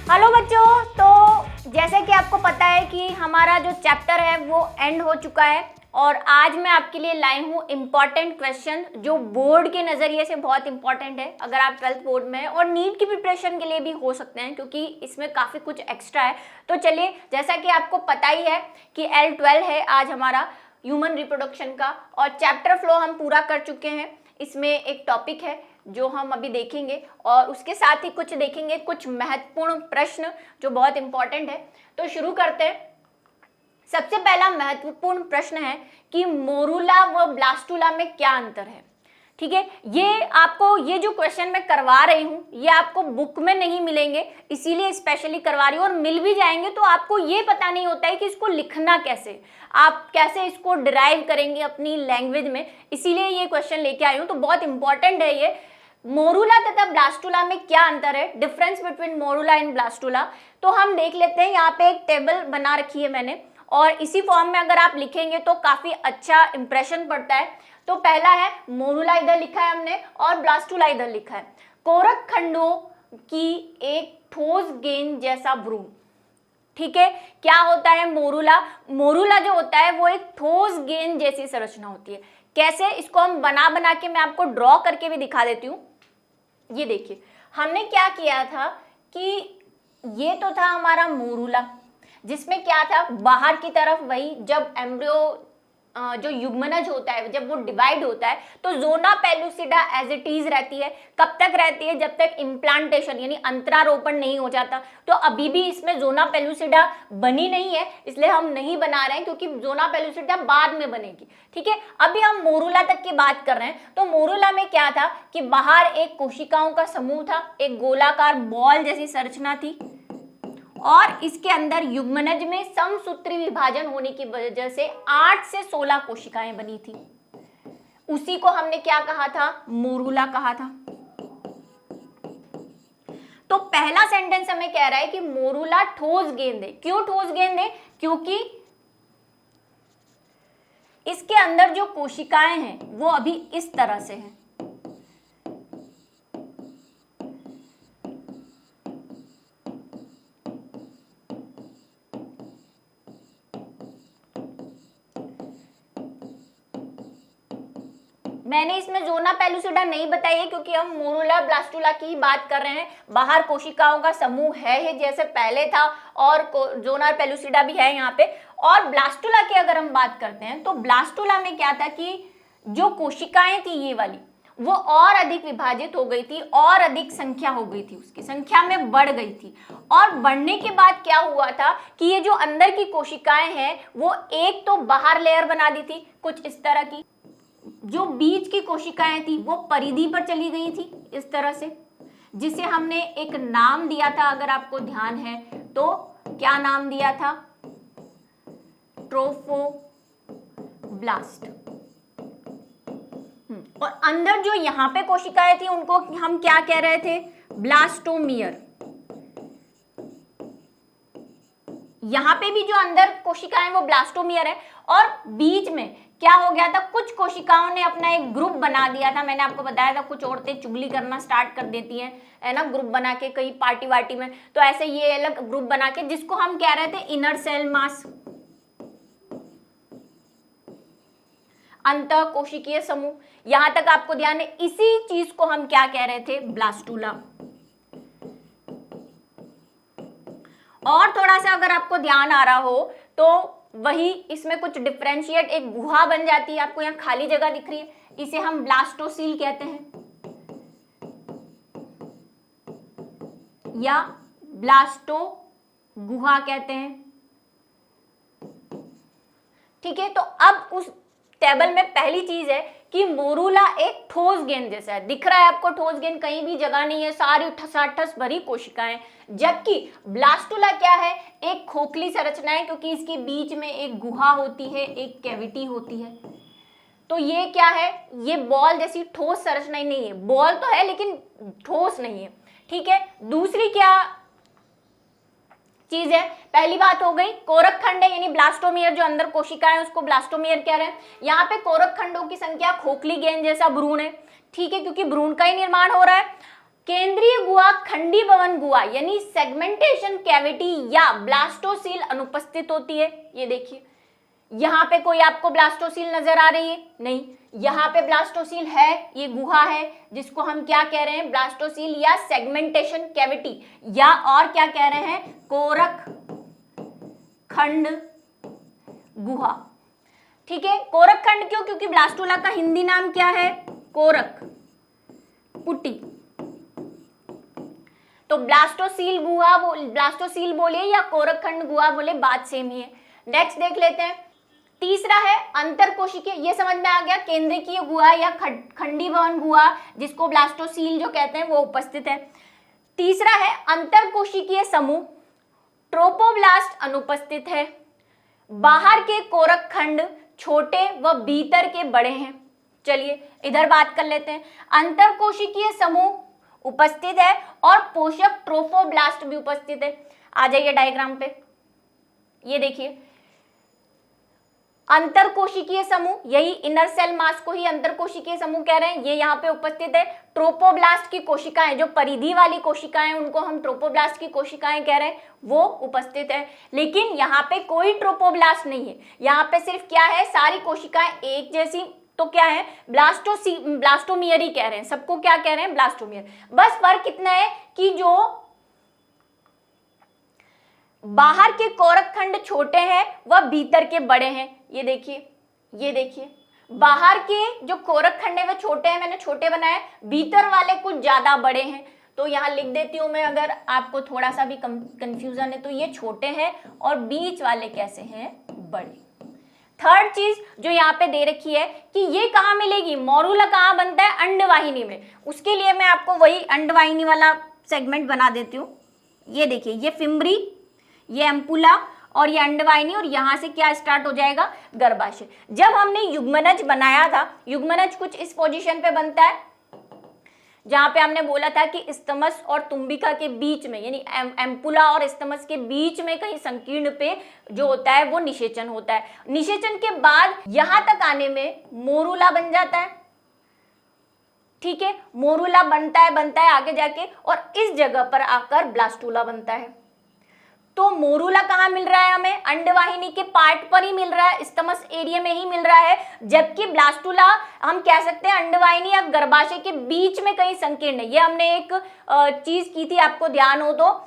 Hello बच्चों, तो जैसे कि आपको पता है कि हमारा जो चैप्टर है वो एंड हो चुका है और आज मैं आपके लिए लाई हूँ इम्पॉर्टेंट क्वेश्चन जो बोर्ड के नज़रिए से बहुत इंपॉर्टेंट है। अगर आप 12th बोर्ड में हैं और नीट की प्रिपरेशन के लिए भी हो सकते हैं क्योंकि इसमें काफ़ी कुछ एक्स्ट्रा है। तो चलिए, जैसा कि आपको पता ही है कि L12 है आज हमारा ह्यूमन रिप्रोडक्शन का और चैप्टर फ्लो हम पूरा कर चुके हैं। इसमें एक टॉपिक है जो हम अभी देखेंगे और उसके साथ ही कुछ देखेंगे कुछ महत्वपूर्ण प्रश्न जो बहुत इंपॉर्टेंट है। तो शुरू करते हैं। सबसे पहला महत्वपूर्ण प्रश्न है कि मोरूला व ब्लास्टुला में क्या अंतर है। ठीक है, ये आपको ये जो क्वेश्चन मैं करवा रही हूँ ये आपको बुक में नहीं मिलेंगे, इसीलिए स्पेशली करवा रही हूँ। और मिल भी जाएंगे तो आपको ये पता नहीं होता है कि इसको लिखना कैसे, आप कैसे इसको डिराइव करेंगे अपनी लैंग्वेज में, इसीलिए ये क्वेश्चन लेके आई हूँ। तो बहुत इंपॉर्टेंट है ये। मोरूला तथा ब्लास्टुला में क्या अंतर है, difference between morula and blastula. तो हम देख लेते हैं। यहाँ पे एक टेबल बना रखी है मैंने और इसी फॉर्म में अगर आप लिखेंगे तो काफी अच्छा इंप्रेशन पड़ता है। तो पहला है मोरूला, इधर लिखा है हमने, और ब्लास्टुला इधर लिखा है। कोरक खंडों की एक ठोस गेंद जैसा भ्रूण। ठीक है, क्या होता है मोरूला? मोरूला जो होता है वो एक ठोस गेंद जैसी संरचना होती है। कैसे, इसको हम बना के मैं आपको ड्रॉ करके भी दिखा देती हूँ। ये देखिए, हमने क्या किया था कि ये तो था हमारा मोरूला जिसमें क्या था, बाहर की तरफ वही जब एम्ब्रियो जो युग्मनज होता है जब वो डिवाइड होता है तो zona pellucida as it is रहती है। कब तक रहती है? जब तक इम्प्लांटेशन यानी अंतरारोपण नहीं हो जाता। तो अभी भी इसमें जोना पेलुसिडा बनी नहीं है, इसलिए हम नहीं बना रहे हैं क्योंकि जोना पेलुसिडा बाद में बनेगी। ठीक है, अभी हम मोरूला तक की बात कर रहे हैं। तो मोरूला में क्या था कि बाहर एक कोशिकाओं का समूह था, एक गोलाकार बॉल जैसी संरचना थी और इसके अंदर युग्मनज में समसूत्री विभाजन होने की वजह से 8 से 16 कोशिकाएं बनी थी। उसी को हमने क्या कहा था? मोरूला कहा था। तो पहला सेंटेंस हमें कह रहा है कि मोरूला ठोस गेंद है। क्यों ठोस गेंद है? क्योंकि इसके अंदर जो कोशिकाएं हैं वो अभी इस तरह से हैं। मैंने इसमें जोना पेलुसिडा नहीं बताई है क्योंकि हम मोरूला ब्लास्टुला की ही बात कर रहे हैं। बाहर कोशिकाओं का समूह है जैसे पहले था और जोना पेलुसिडा भी है यहाँ पे। और ब्लास्टुला की अगर हम बात करते हैं तो ब्लास्टुला में क्या था कि जो कोशिकाएं थी ये वाली वो और अधिक विभाजित हो गई थी और अधिक संख्या हो गई थी, उसकी संख्या में बढ़ गई थी। और बढ़ने के बाद क्या हुआ था कि ये जो अंदर की कोशिकाएं हैं वो एक तो बाहर लेयर बना दी थी कुछ इस तरह की, जो बीच की कोशिकाएं थी वो परिधि पर चली गई थी इस तरह से, जिसे हमने एक नाम दिया था। अगर आपको ध्यान है तो क्या नाम दिया था? ट्रोफोब्लास्ट। और अंदर जो यहाँ पे कोशिकाएं थी उनको हम क्या कह रहे थे? ब्लास्टोमियर। यहाँ पे भी जो अंदर कोशिकाएं वो ब्लास्टोमियर है। और बीच में क्या हो गया था? कुछ कोशिकाओं ने अपना एक ग्रुप बना दिया था। मैंने आपको बताया था कुछ औरतें चुगली करना स्टार्ट कर देती हैं, है ना, ग्रुप बना के कहीं पार्टी वार्टी में। तो ऐसे ये अलग ग्रुप बना के जिसको हम कह रहे थे इनर सेल मास, अंतः कोशिकीय समूह। यहां तक आपको ध्यान है। इसी चीज को हम क्या कह रहे थे? ब्लास्टुला। और थोड़ा सा अगर आपको ध्यान आ रहा हो तो वही इसमें कुछ डिफरेंशिएट एक गुहा बन जाती है। आपको यहाँ खाली जगह दिख रही है, इसे हम ब्लास्टोसील कहते हैं या ब्लास्टो गुहा कहते हैं। ठीक है, तो अब उस टेबल में पहली चीज है कि मोरूला एक ठोस गेंद जैसा है। दिख रहा है आपको ठोस गेंद? कहीं भी जगह नहीं है, सारी ठसाठस भरी कोशिकाएं। जबकि ब्लास्टुला क्या है? एक खोखली संरचना है क्योंकि इसके बीच में एक गुहा होती है, एक कैविटी होती है। तो ये क्या है? ये बॉल जैसी ठोस संरचना ही नहीं है। बॉल तो है लेकिन ठोस नहीं है। ठीक है, दूसरी क्या चीज है? पहली बात हो गई कोरक खंड है यानी ब्लास्टोमियर, जो अंदर कोशिका है उसको ब्लास्टोमियर कह रहे हैं। यहाँ पे कोरक खंडों की संख्या खोखली गेंद जैसा भ्रूण है। ठीक है, क्योंकि भ्रूण का ही निर्माण हो रहा है। केंद्रीय गुहा, खंडी भवन गुहा यानी सेगमेंटेशन कैविटी या ब्लास्टोसील अनुपस्थित होती है। ये देखिए यहाँ पे कोई आपको ब्लास्टोसील नजर आ रही है? नहीं, यहाँ पे ब्लास्टोसील है, ये गुहा है जिसको हम क्या कह रहे हैं? ब्लास्टोसील या सेगमेंटेशन कैविटी, या और क्या कह रहे हैं? कोरक खंड गुहा। ठीक है, कोरक खंड क्यों? क्योंकि ब्लास्टोला का हिंदी नाम क्या है? कोरक पुटी। तो ब्लास्टोसील गुहा ब्लास्टोसील बोले या कोरक खंड गुहा बोले, बात सेम ही है। नेक्स्ट देख लेते हैं। तीसरा है अंतरकोशिकीय, ये समझ में आ गया, केंद्रीय गुहा या खंडी भवन गुहा जिसको ब्लास्टोसील जो कहते हैं वो उपस्थित है। तीसरा है अंतरकोशिकीय समूह, ट्रोपोब्लास्ट अनुपस्थित है। बाहर के कोरक खंड छोटे व भीतर के बड़े हैं। चलिए इधर बात कर लेते हैं। अंतरकोशिकीय समूह उपस्थित है और पोषक ट्रोफोब्लास्ट भी उपस्थित है। आ जाइए डायग्राम पे, ये देखिए अंतरकोशिकीय समूह, यही इनर सेल मास को ही अंतरकोशिकीय समूह कह रहे हैं, ये यहाँ पे उपस्थित है। ट्रोपोब्लास्ट की कोशिकाएं, जो परिधि वाली कोशिकाएं उनको हम ट्रोपोब्लास्ट की कोशिकाएं कह रहे हैं, वो उपस्थित है। लेकिन यहाँ पे कोई ट्रोपोब्लास्ट नहीं है, यहाँ पे सिर्फ क्या है? सारी कोशिकाएं एक जैसी, तो क्या है? ब्लास्टोमियर ही कह रहे हैं, सबको क्या कह रहे हैं? ब्लास्टोमियर। बस फर्क कितना है कि जो बाहर के कोरक खंड छोटे हैं वह भीतर के बड़े हैं। ये देखिए, ये देखिए, बाहर के जो कोरक खंड है वह छोटे हैं, मैंने छोटे बनाए, भीतर वाले कुछ ज्यादा बड़े हैं। तो यहाँ लिख देती हूं मैं, अगर आपको थोड़ा सा भी कंफ्यूजन है तो ये छोटे हैं और बीच वाले कैसे हैं? बड़े। थर्ड चीज जो यहाँ पे दे रखी है कि ये कहाँ मिलेगी? मोरूला कहाँ बनता है? अंडवाहिनी में। उसके लिए मैं आपको वही अंडवाहिनी वाला सेगमेंट बना देती हूँ। ये देखिए, ये फिम्बरी, ये एम्पुला और ये अंडवाहिनी, और यहाँ से क्या स्टार्ट हो जाएगा? गर्भाशय। जब हमने युग्मनज बनाया था, युग्मनज कुछ इस पोजीशन पे बनता है जहाँ पे हमने बोला था कि स्तमस और तुम्बिका के बीच में, यानी एम्पुला और स्तमस के बीच में कहीं संकीर्ण पे जो होता है वो निषेचन होता है। निषेचन के बाद यहाँ तक आने में मोरूला बन जाता है। ठीक है, मोरूला बनता है आगे जाके, और इस जगह पर आकर ब्लास्टूला बनता है। तो मोरूला कहाँ मिल रहा है हमें? अंडवाहिनी के पार्ट पर ही मिल रहा है, स्तमस एरिया में ही मिल रहा है, जबकि ब्लास्टूला हम कह सकते हैं अंडवाहिनी या गर्भाशय के बीच में कहीं संकीर्ण है। ये हमने एक चीज की थी, आपको ध्यान हो तो,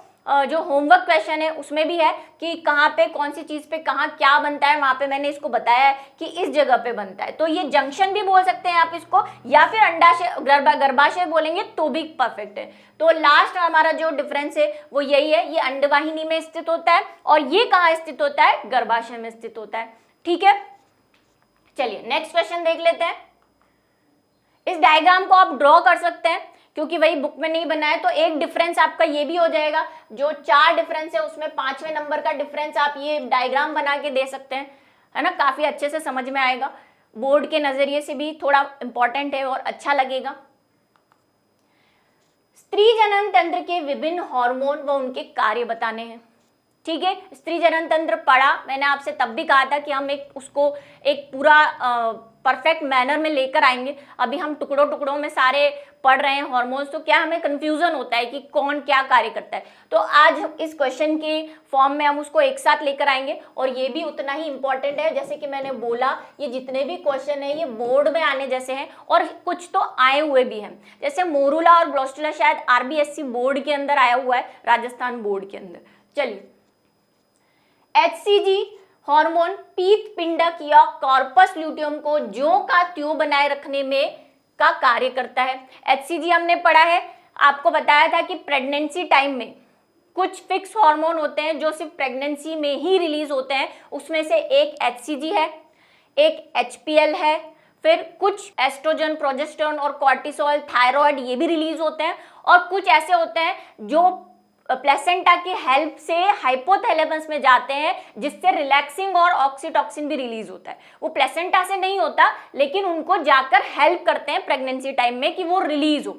जो होमवर्क क्वेश्चन है उसमें भी है कि कहाँ पे कौन सी चीज पे कहाँ क्या बनता है, वहां पे मैंने इसको बताया है कि इस जगह पे बनता है। तो ये जंक्शन भी बोल सकते हैं आप इसको, या फिर अंडाशय गर्भाशय बोलेंगे तो भी परफेक्ट है। तो लास्ट हमारा जो डिफरेंस है वो यही है, ये अंडवाहिनी में स्थित होता है और ये कहाँ स्थित होता है? गर्भाशय में स्थित होता है। ठीक है, चलिए नेक्स्ट क्वेश्चन देख लेते हैं। इस डायग्राम को आप ड्रॉ कर सकते हैं, क्योंकि वही बुक में नहीं बना है, तो एक डिफरेंस आपका ये भी हो जाएगा। जो 4 डिफरेंस है उसमें 5वें नंबर का डिफरेंस आप ये डायग्राम बना के दे सकते हैं, है ना? काफी अच्छे से समझ में आएगा, बोर्ड के नजरिए से भी थोड़ा इंपॉर्टेंट है और अच्छा लगेगा। स्त्री जनन तंत्र के विभिन्न हार्मोन व उनके कार्य बताने हैं। ठीक है, स्त्री जनन तंत्र पढ़ा मैंने आपसे, तब भी कहा था कि हम उसको एक पूरा परफेक्ट मैनर में लेकर आएंगे। अभी हम टुकड़ों टुकड़ों में सारे पढ़ रहे हैं हार्मोन्स, तो क्या हमें कंफ्यूजन होता है कि कौन क्या कार्य करता है। तो आज इस क्वेश्चन के फॉर्म में हम उसको एक साथ लेकर आएंगे, और ये भी उतना ही इंपॉर्टेंट है। जैसे कि मैंने बोला, ये जितने भी क्वेश्चन है ये बोर्ड में आने जैसे हैं, और कुछ तो आए हुए भी हैं। जैसे मोरूला और ब्लास्टूला शायद RBSC बोर्ड के अंदर आया हुआ है, राजस्थान बोर्ड के अंदर। चलिए, HCG हार्मोन पीत पिंडक या कॉर्पस ल्यूटियम को ज्यों का त्यों बनाए रखने में का कार्य करता है। HCG हमने पढ़ा है, आपको बताया था कि प्रेगनेंसी टाइम में कुछ फिक्स हार्मोन होते हैं जो सिर्फ प्रेगनेंसी में ही रिलीज होते हैं। उसमें से एक HCG है, एक HPL है, फिर कुछ एस्ट्रोजन, प्रोजेस्टेरोन और कॉर्टिसोल, थायराइड ये भी रिलीज होते हैं, और कुछ ऐसे होते हैं जो प्लेसेंटा की हेल्प से हाइपोथैलेमस में जाते हैं, जिससे रिलैक्सिंग और ऑक्सीटॉक्सिन भी रिलीज होता है। वो प्लेसेंटा से नहीं होता, लेकिन उनको जाकर हेल्प करते हैं प्रेगनेंसी टाइम में कि वो रिलीज हो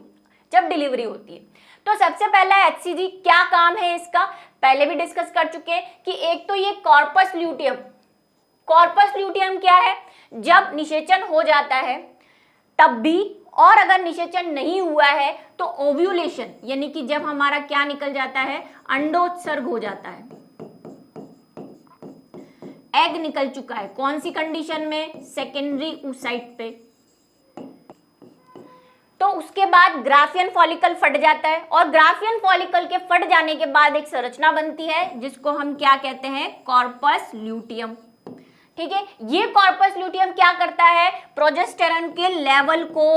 जब डिलीवरी होती है। तो सबसे पहला HCG, क्या काम है इसका, पहले भी डिस्कस कर चुके हैं कि एक तो ये कॉर्पस ल्यूटियम। कॉर्पस ल्यूटियम क्या है? जब निषेचन हो जाता है तब भी और अगर निषेचन नहीं हुआ है तो ओव्यूलेशन, यानी कि जब हमारा क्या निकल जाता है, अंडोत्सर्ग हो जाता है, एग निकल चुका है। कौन सी कंडीशन में, सेकेंडरी oocyte पे। तो उसके बाद ग्राफियन फॉलिकल फट जाता है और ग्राफियन फॉलिकल के फट जाने के बाद एक संरचना बनती है जिसको हम क्या कहते हैं, कॉर्पस ल्यूटियम। ठीक है, ये कॉर्पस ल्यूटियम क्या करता है, प्रोजेस्टेरॉन के लेवल को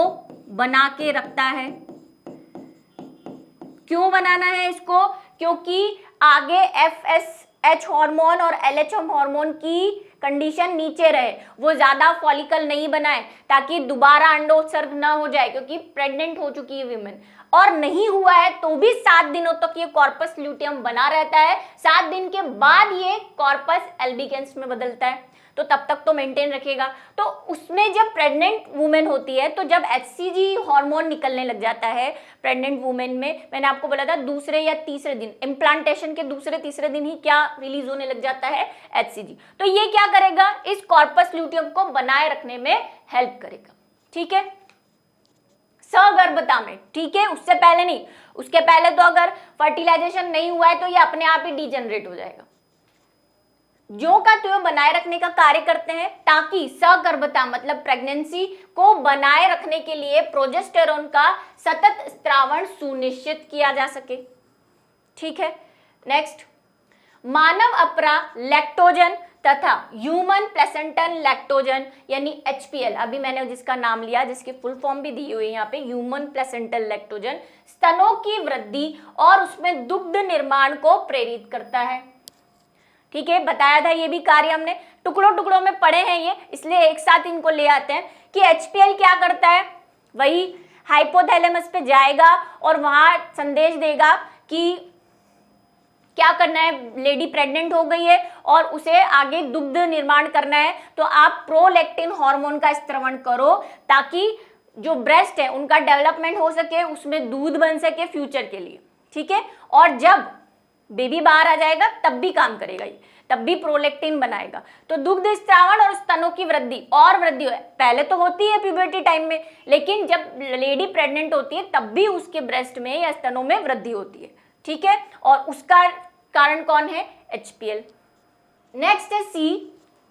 बना के रखता है। क्यों बनाना है इसको, क्योंकि आगे FSH हार्मोन और LH हार्मोन की कंडीशन नीचे रहे, वो ज्यादा फॉलिकल नहीं बनाए ताकि दोबारा अंडोत्सर्ग ना हो जाए, क्योंकि प्रेग्नेंट हो चुकी है वीमेन और नहीं हुआ है तो भी 7 दिनों तक ये कॉर्पस ल्यूटियम बना रहता है। 7 दिन के बाद ये कॉर्पस एल्बिगेंस में बदलता है, तो तब तक तो मेंटेन रखेगा। तो उसमें जब प्रेग्नेंट वुमेन होती है, तो जब HCG हार्मोन निकलने लग जाता है प्रेग्नेंट वुमेन में, मैंने आपको बोला था दूसरे या तीसरे दिन, इम्प्लांटेशन के दूसरे तीसरे दिन ही क्या रिलीज होने लग जाता है, HCG। तो ये क्या करेगा, इस कॉर्पस ल्यूटियम को बनाए रखने में हेल्प करेगा। ठीक है, सगर्भता में। ठीक है, उससे पहले नहीं, उसके पहले तो अगर फर्टिलाइजेशन नहीं हुआ है तो ये अपने आप ही डिजेनरेट हो जाएगा। जो का त्यों बनाए रखने का कार्य करते हैं ताकि सगर्भता मतलब प्रेगनेंसी को बनाए रखने के लिए प्रोजेस्टेरोन का सतत स्त्रावण सुनिश्चित किया जा सके। ठीक है, नेक्स्ट, मानव अपरा लैक्टोजन तथा ह्यूमन प्लेसेंटल लैक्टोजन यानी HPL, अभी मैंने जिसका नाम लिया, जिसकी फुल फॉर्म भी दी हुई है यहाँ पे, ह्यूमन प्लेसेंटल लैक्टोजन, स्तनों की वृद्धि और उसमें दुग्ध निर्माण को प्रेरित करता है। ठीक है, बताया था ये भी कार्य हमने, टुकड़ों टुकड़ों में पढ़े हैं ये, इसलिए एक साथ इनको ले आते हैं कि HPL क्या करता है, वही हाइपोथैलेमस पे जाएगा और वहां संदेश देगा कि क्या करना है, लेडी प्रेग्नेंट हो गई है और उसे आगे दुग्ध निर्माण करना है, तो आप प्रोलैक्टिन हार्मोन का स्त्रवण करो ताकि जो ब्रेस्ट है उनका डेवलपमेंट हो सके, उसमें दूध बन सके फ्यूचर के लिए। ठीक है, और जब बेबी बाहर आ जाएगा तब भी काम करेगा ये, तब भी प्रोलैक्टिन बनाएगा। तो दुग्ध स्त्रावण और स्तनों की वृद्धि और वृद्धि पहले तो होती है प्यूबर्टी टाइम में, लेकिन जब लेडी प्रेग्नेंट होती है तब भी उसके ब्रेस्ट में या स्तनों में वृद्धि होती है। ठीक है, और उसका कारण कौन है, HPL। नेक्स्ट है C,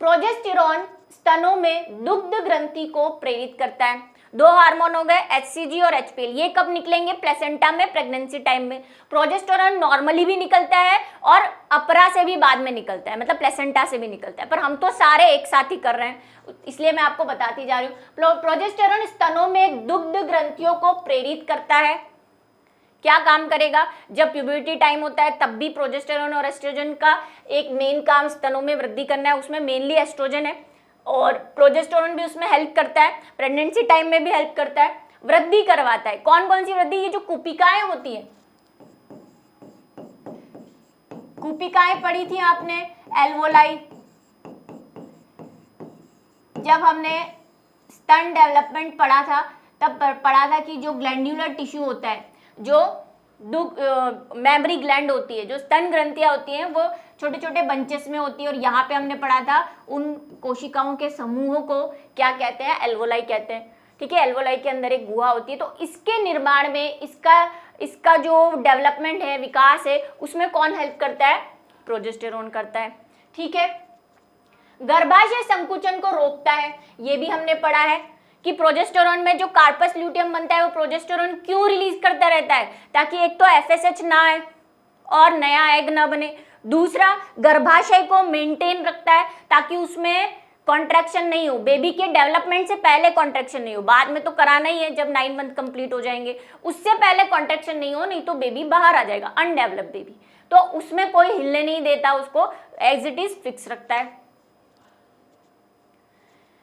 प्रोजेस्टेरॉन स्तनों में दुग्ध ग्रंथि को प्रेरित करता है। 2 हार्मोन हो गए, HCG और HPL। ये कब निकलेंगे, प्लेसेंटा में, प्रेगनेंसी टाइम में। प्रोजेस्टेरॉन नॉर्मली भी निकलता है और अपरा से भी बाद में निकलता है, मतलब प्लेसेंटा से भी निकलता है, पर हम तो सारे एक साथ ही कर रहे हैं इसलिए मैं आपको बताती जा रही हूँ। प्रोजेस्टेरॉन स्तनों में दुग्ध ग्रंथियों को प्रेरित करता है। क्या काम करेगा, जब प्यूबर्टी टाइम होता है तब भी प्रोजेस्टेरॉन और एस्ट्रोजन का एक मेन काम स्तनों में वृद्धि करना है, उसमें मेनली एस्ट्रोजन है और प्रोजेस्टेरॉन भी उसमें हेल्प करता है, प्रेगनेंसी टाइम में भी हेल्प करता है, वृद्धि करवाता है। कौन कौन सी वृद्धि, ये जो कुपिकाएं होती हैं, कुपिकाएं पढ़ी थी आपने एल्वोलाई, जब हमने स्तन डेवलपमेंट पढ़ा था तब पढ़ा था कि जो ग्लैंड्यूलर टिश्यू होता है, जो मेमरी ग्लैंड होती है, जो स्तन ग्रंथियां होती हैं, वो छोटे छोटे बंचेस में होती है और यहाँ पे हमने पढ़ा था उन कोशिकाओं के समूहों को क्या कहते हैं, एल्वोलाई कहते हैं। ठीक है, एल्वोलाई के अंदर एक गुहा होती है, तो इसके निर्माण में इसका जो डेवलपमेंट है, विकास है, उसमें कौन हेल्प करता है, प्रोजेस्टेरॉन करता है। ठीक है, गर्भाशय संकुचन को रोकता है, ये भी हमने पढ़ा है कि प्रोजेस्टेरॉन में जो कार्पस ल्यूटियम बनता है वो प्रोजेस्टेरॉन क्यों रिलीज करता रहता है, ताकि एक तो FSH ना आए और नया एग ना बने, दूसरा गर्भाशय को मेंटेन रखता है ताकि उसमें कॉन्ट्रैक्शन नहीं हो, बेबी के डेवलपमेंट से पहले कॉन्ट्रैक्शन नहीं हो, बाद में तो कराना ही है जब 9 मंथ कंप्लीट हो जाएंगे, उससे पहले कॉन्ट्रैक्शन नहीं हो, नहीं तो बेबी बाहर आ जाएगा, अनडेवलप्ड बेबी, तो उसमें कोई हिलने नहीं देता, उसको एज इट इज फिक्स रखता है।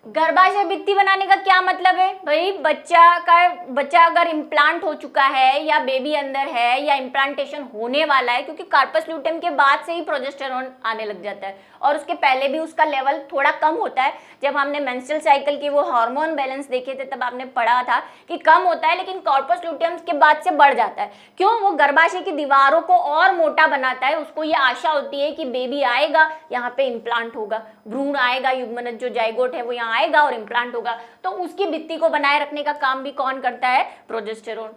गर्भाशय भित्ति बनाने का क्या मतलब है, भाई बच्चा अगर इम्प्लांट हो चुका है या बेबी अंदर है या इम्प्लांटेशन होने वाला है, क्योंकि कार्पस ल्यूटियम के बाद से ही प्रोजेस्टेरॉन आने लग जाता है और उसके पहले भी उसका लेवल थोड़ा कम होता है। जब हमने मेंस्ट्रुअल साइकिल के वो हार्मोन बैलेंस देखे थे तब आपने पढ़ा था कि कम होता है, लेकिन कार्पस ल्यूटियम के बाद से बढ़ जाता है। क्यों, वो गर्भाशय की दीवारों को और मोटा बनाता है, उसको ये आशा होती है कि बेबी आएगा, यहाँ पे इम्प्लांट होगा, भ्रूण आएगा, युग्मनज जो जाइगोट है वो यहाँ यहाँ आएगा और इम्प्लांट होगा, तो उसकी भित्ति को बनाए रखने का काम भी कौन करता है? प्रोजेस्टेरोन।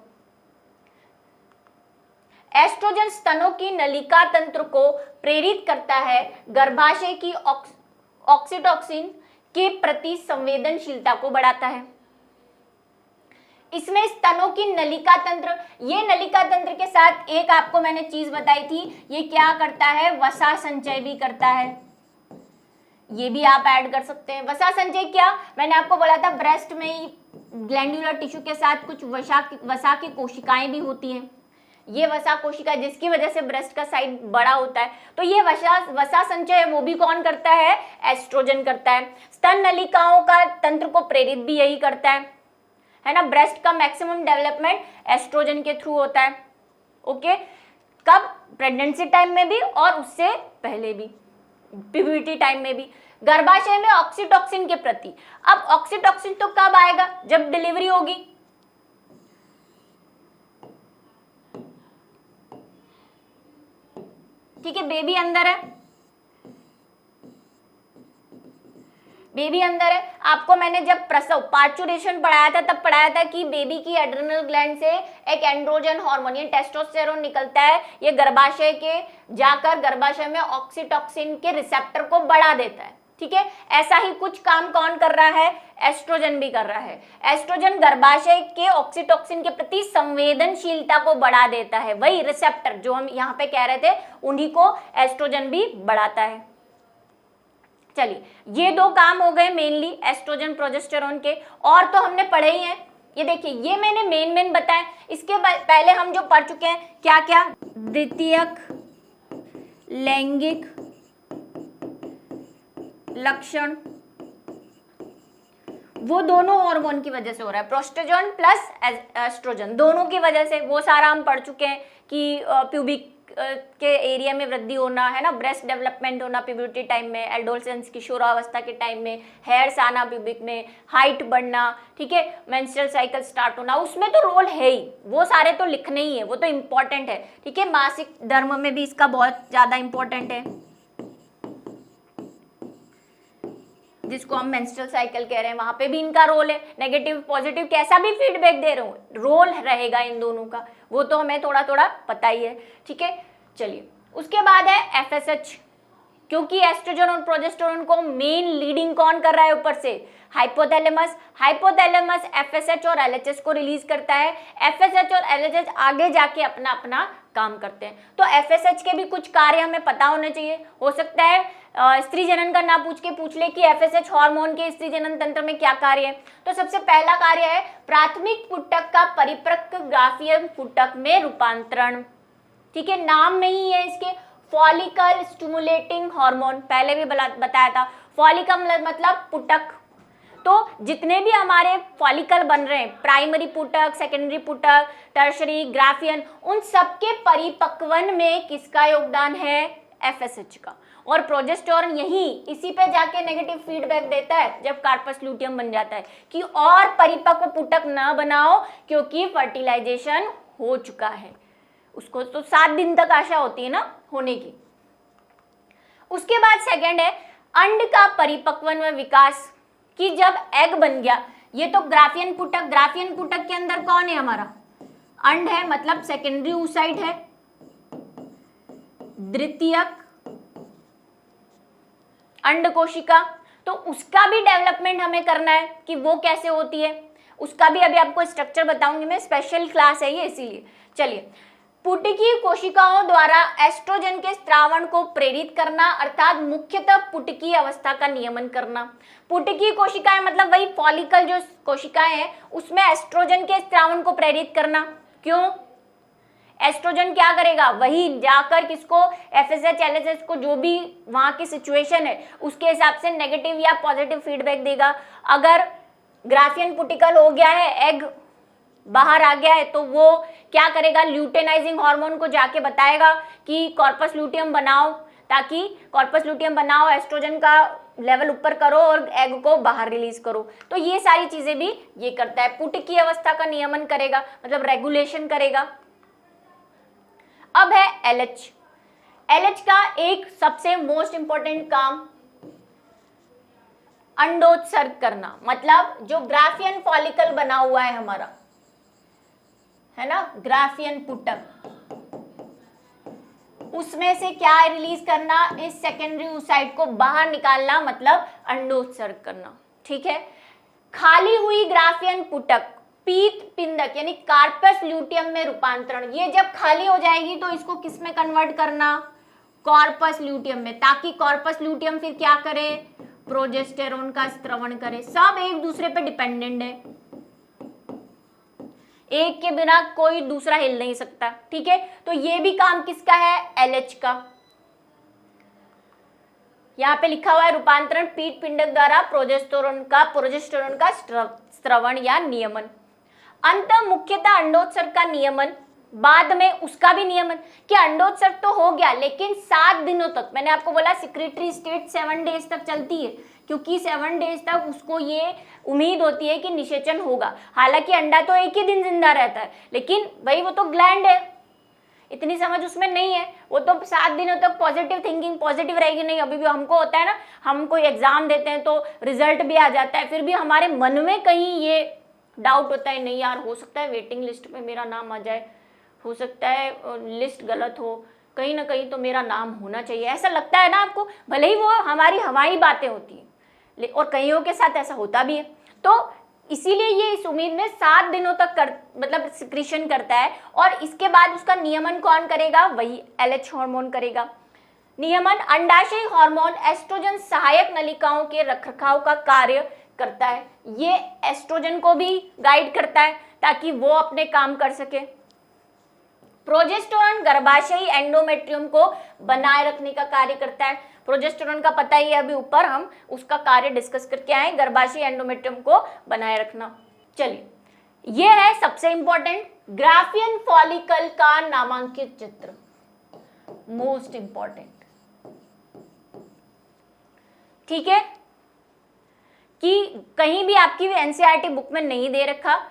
एस्ट्रोजन स्तनों की नलिका तंत्र को प्रेरित करता है, गर्भाशय की ऑक्सीटोसिन के प्रति संवेदनशीलता को बढ़ाता है। इसमें स्तनों की नलिका तंत्र, ये नलिका तंत्र के साथ एक आपको मैंने चीज बताई थी, ये क्या करता है? वसा संचय भी करता है। ये भी आप ऐड कर सकते हैं। वसा संचय क्या? मैंने आपको बोला था ब्रेस्ट में ही ग्लैंडुलर टिश्यू के साथ कुछ वसा की कोशिकाएं भी होती हैं। ये वसा कोशिका जिसकी वजह से ब्रेस्ट का साइज बड़ा होता है, तो ये वसा संचय वो भी कौन करता है? एस्ट्रोजन करता है। स्तन नलिकाओं का तंत्र को प्रेरित भी यही करता है ना। ब्रेस्ट का मैक्सिमम डेवलपमेंट एस्ट्रोजन के थ्रू होता है। ओके, कब? प्रेगनेंसी टाइम में भी और उससे पहले भी, प्यूबर्टी टाइम में भी। गर्भाशय में ऑक्सीटोसिन के प्रति, अब ऑक्सीटोसिन तो कब आएगा? जब डिलीवरी होगी। ठीक है, बेबी अंदर है, बेबी अंदर है। आपको मैंने जब प्रसव पार्चुरेशन पढ़ाया था तब पढ़ाया था कि बेबी की एड्रिनल ग्लैंड से एक एंड्रोजन हार्मोन ये टेस्टोस्टेरोन निकलता है, ये गर्भाशय के जाकर गर्भाशय में ऑक्सीटोसिन के रिसेप्टर को बढ़ा देता है। ठीक है, ऐसा ही कुछ काम कौन कर रहा है? एस्ट्रोजन भी कर रहा है। एस्ट्रोजन गर्भाशय के ऑक्सीटोसिन के प्रति संवेदनशीलता को बढ़ा देता है, वही रिसेप्टर जो हम यहाँ पे कह रहे थे उन्हीं को एस्ट्रोजन भी बढ़ाता है। चलिए, ये दो काम हो गए मेनली एस्ट्रोजन प्रोजेस्टेरोन के, और तो हमने पढ़े ही हैं। ये देखिए, ये मैंने मेन बताए। इसके पहले हम जो पढ़ चुके हैं क्या क्या? द्वितीयक लैंगिक लक्षण, वो दोनों हार्मोन की वजह से हो रहा है, प्रोस्टेजोन प्लस एस्ट्रोजन दोनों की वजह से। वो सारा हम पढ़ चुके हैं कि प्यूबिक के एरिया में वृद्धि होना, है ना, ब्रेस्ट डेवलपमेंट होना प्यूबर्टी टाइम में, एडोलसेंस किशोरावस्था के टाइम में, हेयर्स आना प्यूबिक में, हाइट बढ़ना, ठीक है, मेंस्ट्रुअल साइकिल स्टार्ट होना, उसमें तो रोल है ही, वो सारे तो लिखने ही है, वो तो इम्पोर्टेंट है। ठीक है, मासिक धर्म में भी इसका बहुत ज्यादा इम्पोर्टेंट है, जिसको हम मेंस्ट्रुअल साइकिल कह रहे हैं, वहां पे भी इनका रोल है। नेगेटिव पॉजिटिव कैसा भी फीडबैक दे रहे हो, रोल रहेगा इन दोनों का, वो तो हमें थोड़ा थोड़ा पता ही है। ठीक है, चलिए उसके बाद है एफएसएच, क्योंकि एस्ट्रोजन और प्रोजेस्टेरोन को मेन लीडिंग कौन कर रहा है ऊपर से? हाइपोथैलेमस। हाइपोथैलेमस एफएसएच और एलएचएस को रिलीज करता है। एफएसएच और एलएचएस आगे जाके अपना अपना काम करते हैं। तो एफएसएच के भी कुछ कार्य हमें पता होने चाहिए। हो सकता है स्त्री जनन का ना पूछ ले कि एफएसएच हार्मोन के स्त्री जनन तंत्र में क्या कार्य है। तो सबसे पहला कार्य है प्राथमिक पुटक का परिपक्व ग्राफियन पुटक में रूपांतरण। ठीक है, नाम में ही है इसके, फॉलिकल स्टिमुलेटिंग हार्मोन, पहले भी बताया था। फॉलिकल मतलब पुटक, तो जितने भी हमारे फॉलिकल बन रहे हैं, प्राइमरी पुटक, सेकेंडरी पुटक, टर्शरी, ग्राफियन, उन सबके परिपक्वन में किसका योगदान है? एफएसएच का। और प्रोजेस्टेरोन यही इसी पे जाके नेगेटिव फीडबैक देता है जब कार्पस लूटियम बन जाता है कि और परिपक्व पुटक न बनाओ क्योंकि फर्टिलाइजेशन हो चुका है। उसको तो 7 दिन तक आशा होती है ना होने की। उसके बाद सेकंड है अंड का परिपक्वन व विकास, कि जब एग बन गया, ये तो ग्राफियन पुटक, ग्राफियन पुटक के अंदर कौन है? हमारा अंड है, मतलब सेकेंडरी oocyte है, द्वितीयक अंड कोशिका, तो उसका भी डेवलपमेंट हमें करना है कि वो कैसे होती है, उसका भी अभी आपको स्ट्रक्चर बताऊंगी मैं, स्पेशल क्लास है ये इसीलिए। चलिए, पुटकी कोशिकाओं द्वारा एस्ट्रोजन के स्त्रावण को प्रेरित करना, अर्थात मुख्यतः पुटकी अवस्था का नियमन करना। पुटकी कोशिकाएं मतलब वही फॉलिकल जो कोशिकाएं हैं उसमें एस्ट्रोजन के स्त्रावण को प्रेरित करना। क्यों? एस्ट्रोजन क्या करेगा? वही जाकर किसको? एफएसएच एलएचएस को, जो भी वहां की सिचुएशन है उसके हिसाब से नेगेटिव या पॉजिटिव फीडबैक देगा। अगर ग्राफियन पुटिकल हो गया है, एग बाहर आ गया है, तो वो क्या करेगा? ल्यूटेनाइजिंग हार्मोन को जाके बताएगा कि कॉर्पस लूटियम बनाओ, ताकि कॉर्पस लूटियम बनाओ, एस्ट्रोजन का लेवल ऊपर करो और एग को बाहर रिलीज करो। तो ये सारी चीजें भी ये करता है, पुटकी अवस्था का नियमन करेगा, मतलब रेगुलेशन करेगा। अब है एलएच। एलएच का एक सबसे मोस्ट इंपॉर्टेंट काम अंडोत्सर्ग करना, मतलब जो ग्राफियन फॉलिकल बना हुआ है हमारा, है ना, ग्राफियन पुटक, उसमें से क्या रिलीज करना, इस सेकेंडरी oocyte को बाहर निकालना, मतलब अंडोत्सर्ग करना। ठीक है। खाली हुई ग्राफियन पुटक पीत पिंडक यानी कार्पस ल्यूटियम में रूपांतरण, ये जब खाली हो जाएगी तो इसको किस में कन्वर्ट करना, कॉर्पस ल्यूटियम में, ताकि कॉर्पस ल्यूटियम फिर क्या करे, प्रोजेस्टेरोन का स्त्रवण करे। सब एक दूसरे पे डिपेंडेंट है, एक के बिना कोई दूसरा हिल नहीं सकता। ठीक है। तो ये भी काम किसका है, एलएच का। यहां पे लिखा हुआ है रूपांतरण पीट पिंडक द्वारा प्रोजेस्टेरोन का स्त्रवण या नियमन। अंत मुख्यतः अंडोत्सर्ग का नियमन, बाद में उसका भी नियमन, कि अंडोत्सर्ग तो हो गया लेकिन 7 दिनों तक, मैंने आपको बोला सिक्रेटरी स्टेट 7 डेज तक चलती है, क्योंकि 7 डेज तक उसको ये उम्मीद होती है कि निषेचन होगा। हालांकि अंडा तो एक ही दिन जिंदा रहता है, लेकिन भाई वो तो ग्लैंड है, इतनी समझ उसमें नहीं है, वो तो 7 दिनों तक पॉजिटिव थिंकिंग पॉजिटिव रहेगी नहीं। अभी भी हमको होता है ना, हम कोई एग्जाम देते हैं तो रिजल्ट भी आ जाता है, फिर भी हमारे मन में कहीं ये डाउट होता है, नहीं यार हो सकता है वेटिंग लिस्ट में मेरा नाम आ जाए, हो सकता है लिस्ट गलत हो, कहीं ना कहीं तो मेरा नाम होना चाहिए, ऐसा लगता है ना आपको, भले ही वो हमारी हवाई बातें होती हैं और कईयों के साथ ऐसा होता भी है। तो इसीलिए ये इस उम्मीद में 7 दिनों तक मतलब सिक्रीशन करता है, और इसके बाद उसका नियमन कौन करेगा, वही एलएच हार्मोन करेगा। नियमन अंडाशय हार्मोन एस्ट्रोजन सहायक नलिकाओं के रखरखाव का कार्य करता है, ये एस्ट्रोजन को भी गाइड करता है ताकि वो अपने काम कर सके। प्रोजेस्टेरोन गर्भाशयी एंडोमेट्रियम को बनाए रखने का कार्य करता है। प्रोजेस्टेरोन का पता ही है, अभी ऊपर हम उसका कार्य डिस्कस करके आए, गर्भाशयी एंडोमेट्रियम को बनाए रखना। चलिए, ये है सबसे इंपॉर्टेंट ग्राफियन फॉलिकल का नामांकित चित्र, मोस्ट इंपॉर्टेंट। ठीक है, कि कहीं भी आपकी एनसीईआरटी बुक में नहीं दे रखा,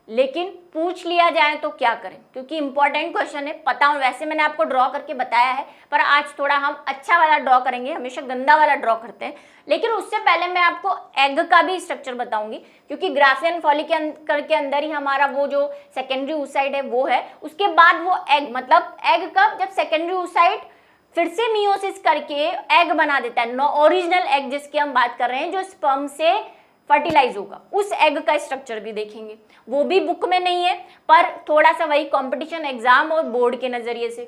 लेकिन पूछ लिया जाए तो क्या करें, क्योंकि इंपॉर्टेंट क्वेश्चन है। पता हूं वैसे मैंने आपको ड्रॉ करके बताया है, पर आज थोड़ा हम अच्छा वाला ड्रॉ करेंगे, हमेशा गंदा वाला ड्रॉ करते हैं। लेकिन उससे पहले मैं आपको एग का भी स्ट्रक्चर बताऊंगी, क्योंकि ग्राफियन फॉलिकल के अंदर ही हमारा वो जो सेकेंडरी oocyte है वो है, उसके बाद वो एग, मतलब एग कब, जब सेकेंडरी oocyte फिर से मियोसिस करके एग बना देता है, ओरिजिनल एग जिसकी हम बात कर रहे हैं, जो स्पर्म से फर्टिलाइज होगा, उस एग का स्ट्रक्चर भी देखेंगे। वो भी बुक में नहीं है, पर थोड़ा सा वही कंपटीशन एग्जाम और बोर्ड के नजरिए से।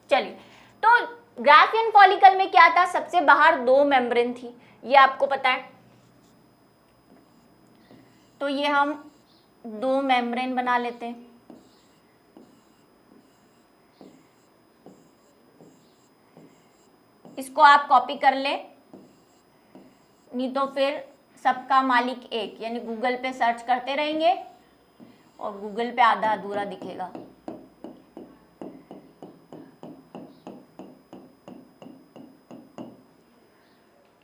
चलिए, तो ग्राफियन फॉलिकल में क्या था, सबसे बाहर 2 मेम्ब्रेन थी, ये आपको पता है। तो ये हम 2 मेम्ब्रेन बना लेते हैं। इसको आप कॉपी कर ले, नहीं तो फिर सबका मालिक एक, यानी गूगल पे सर्च करते रहेंगे और गूगल पे आधा अधूरा दिखेगा।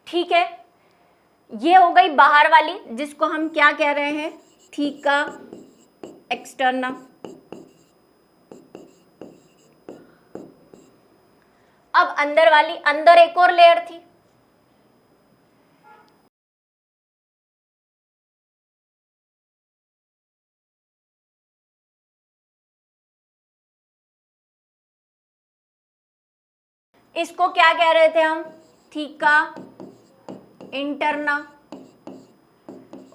ठीक है, ये हो गई बाहर वाली, जिसको हम क्या कह रहे हैं, थीका एक्सटर्ना। अब अंदर वाली, अंदर एक और लेयर थी, इसको क्या कह रहे थे हम, थीका इंटरना।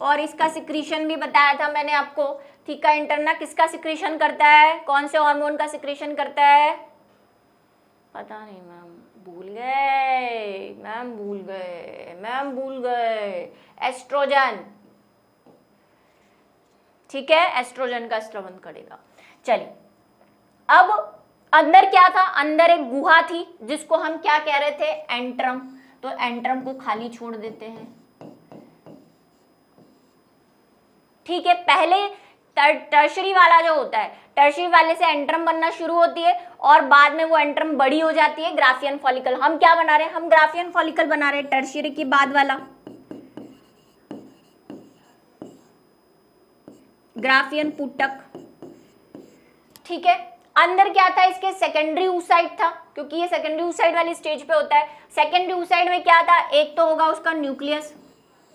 और इसका सिक्रीशन भी बताया था मैंने आपको, थीका इंटरना किसका सिक्रीशन करता है, कौन से हार्मोन का सिक्रीशन करता है, पता नहीं मैम, भूल गए, एस्ट्रोजन। ठीक है, एस्ट्रोजन का स्त्रवन करेगा। चलिए, अब अंदर क्या था, अंदर एक गुहा थी जिसको हम क्या कह रहे थे, एंट्रम। तो एंट्रम को खाली छोड़ देते हैं। ठीक है, पहले टर्शरी वाला जो होता है, टर्शरी वाले से एंट्रम बनना शुरू होती है और बाद में वो एंट्रम बड़ी हो जाती है ग्राफियन फॉलिकल। हम क्या बना रहे हैं, हम ग्राफियन फॉलिकल बना रहे हैं, टर्शरी के बाद वाला ग्राफियन पुटक। ठीक है, अंदर क्या था, इसके सेकेंडरी oocyte था, क्योंकि ये सेकेंडरी oocyte वाली स्टेज पे होता है। सेकेंडरी oocyte में क्या था, एक तो होगा उसका न्यूक्लियस,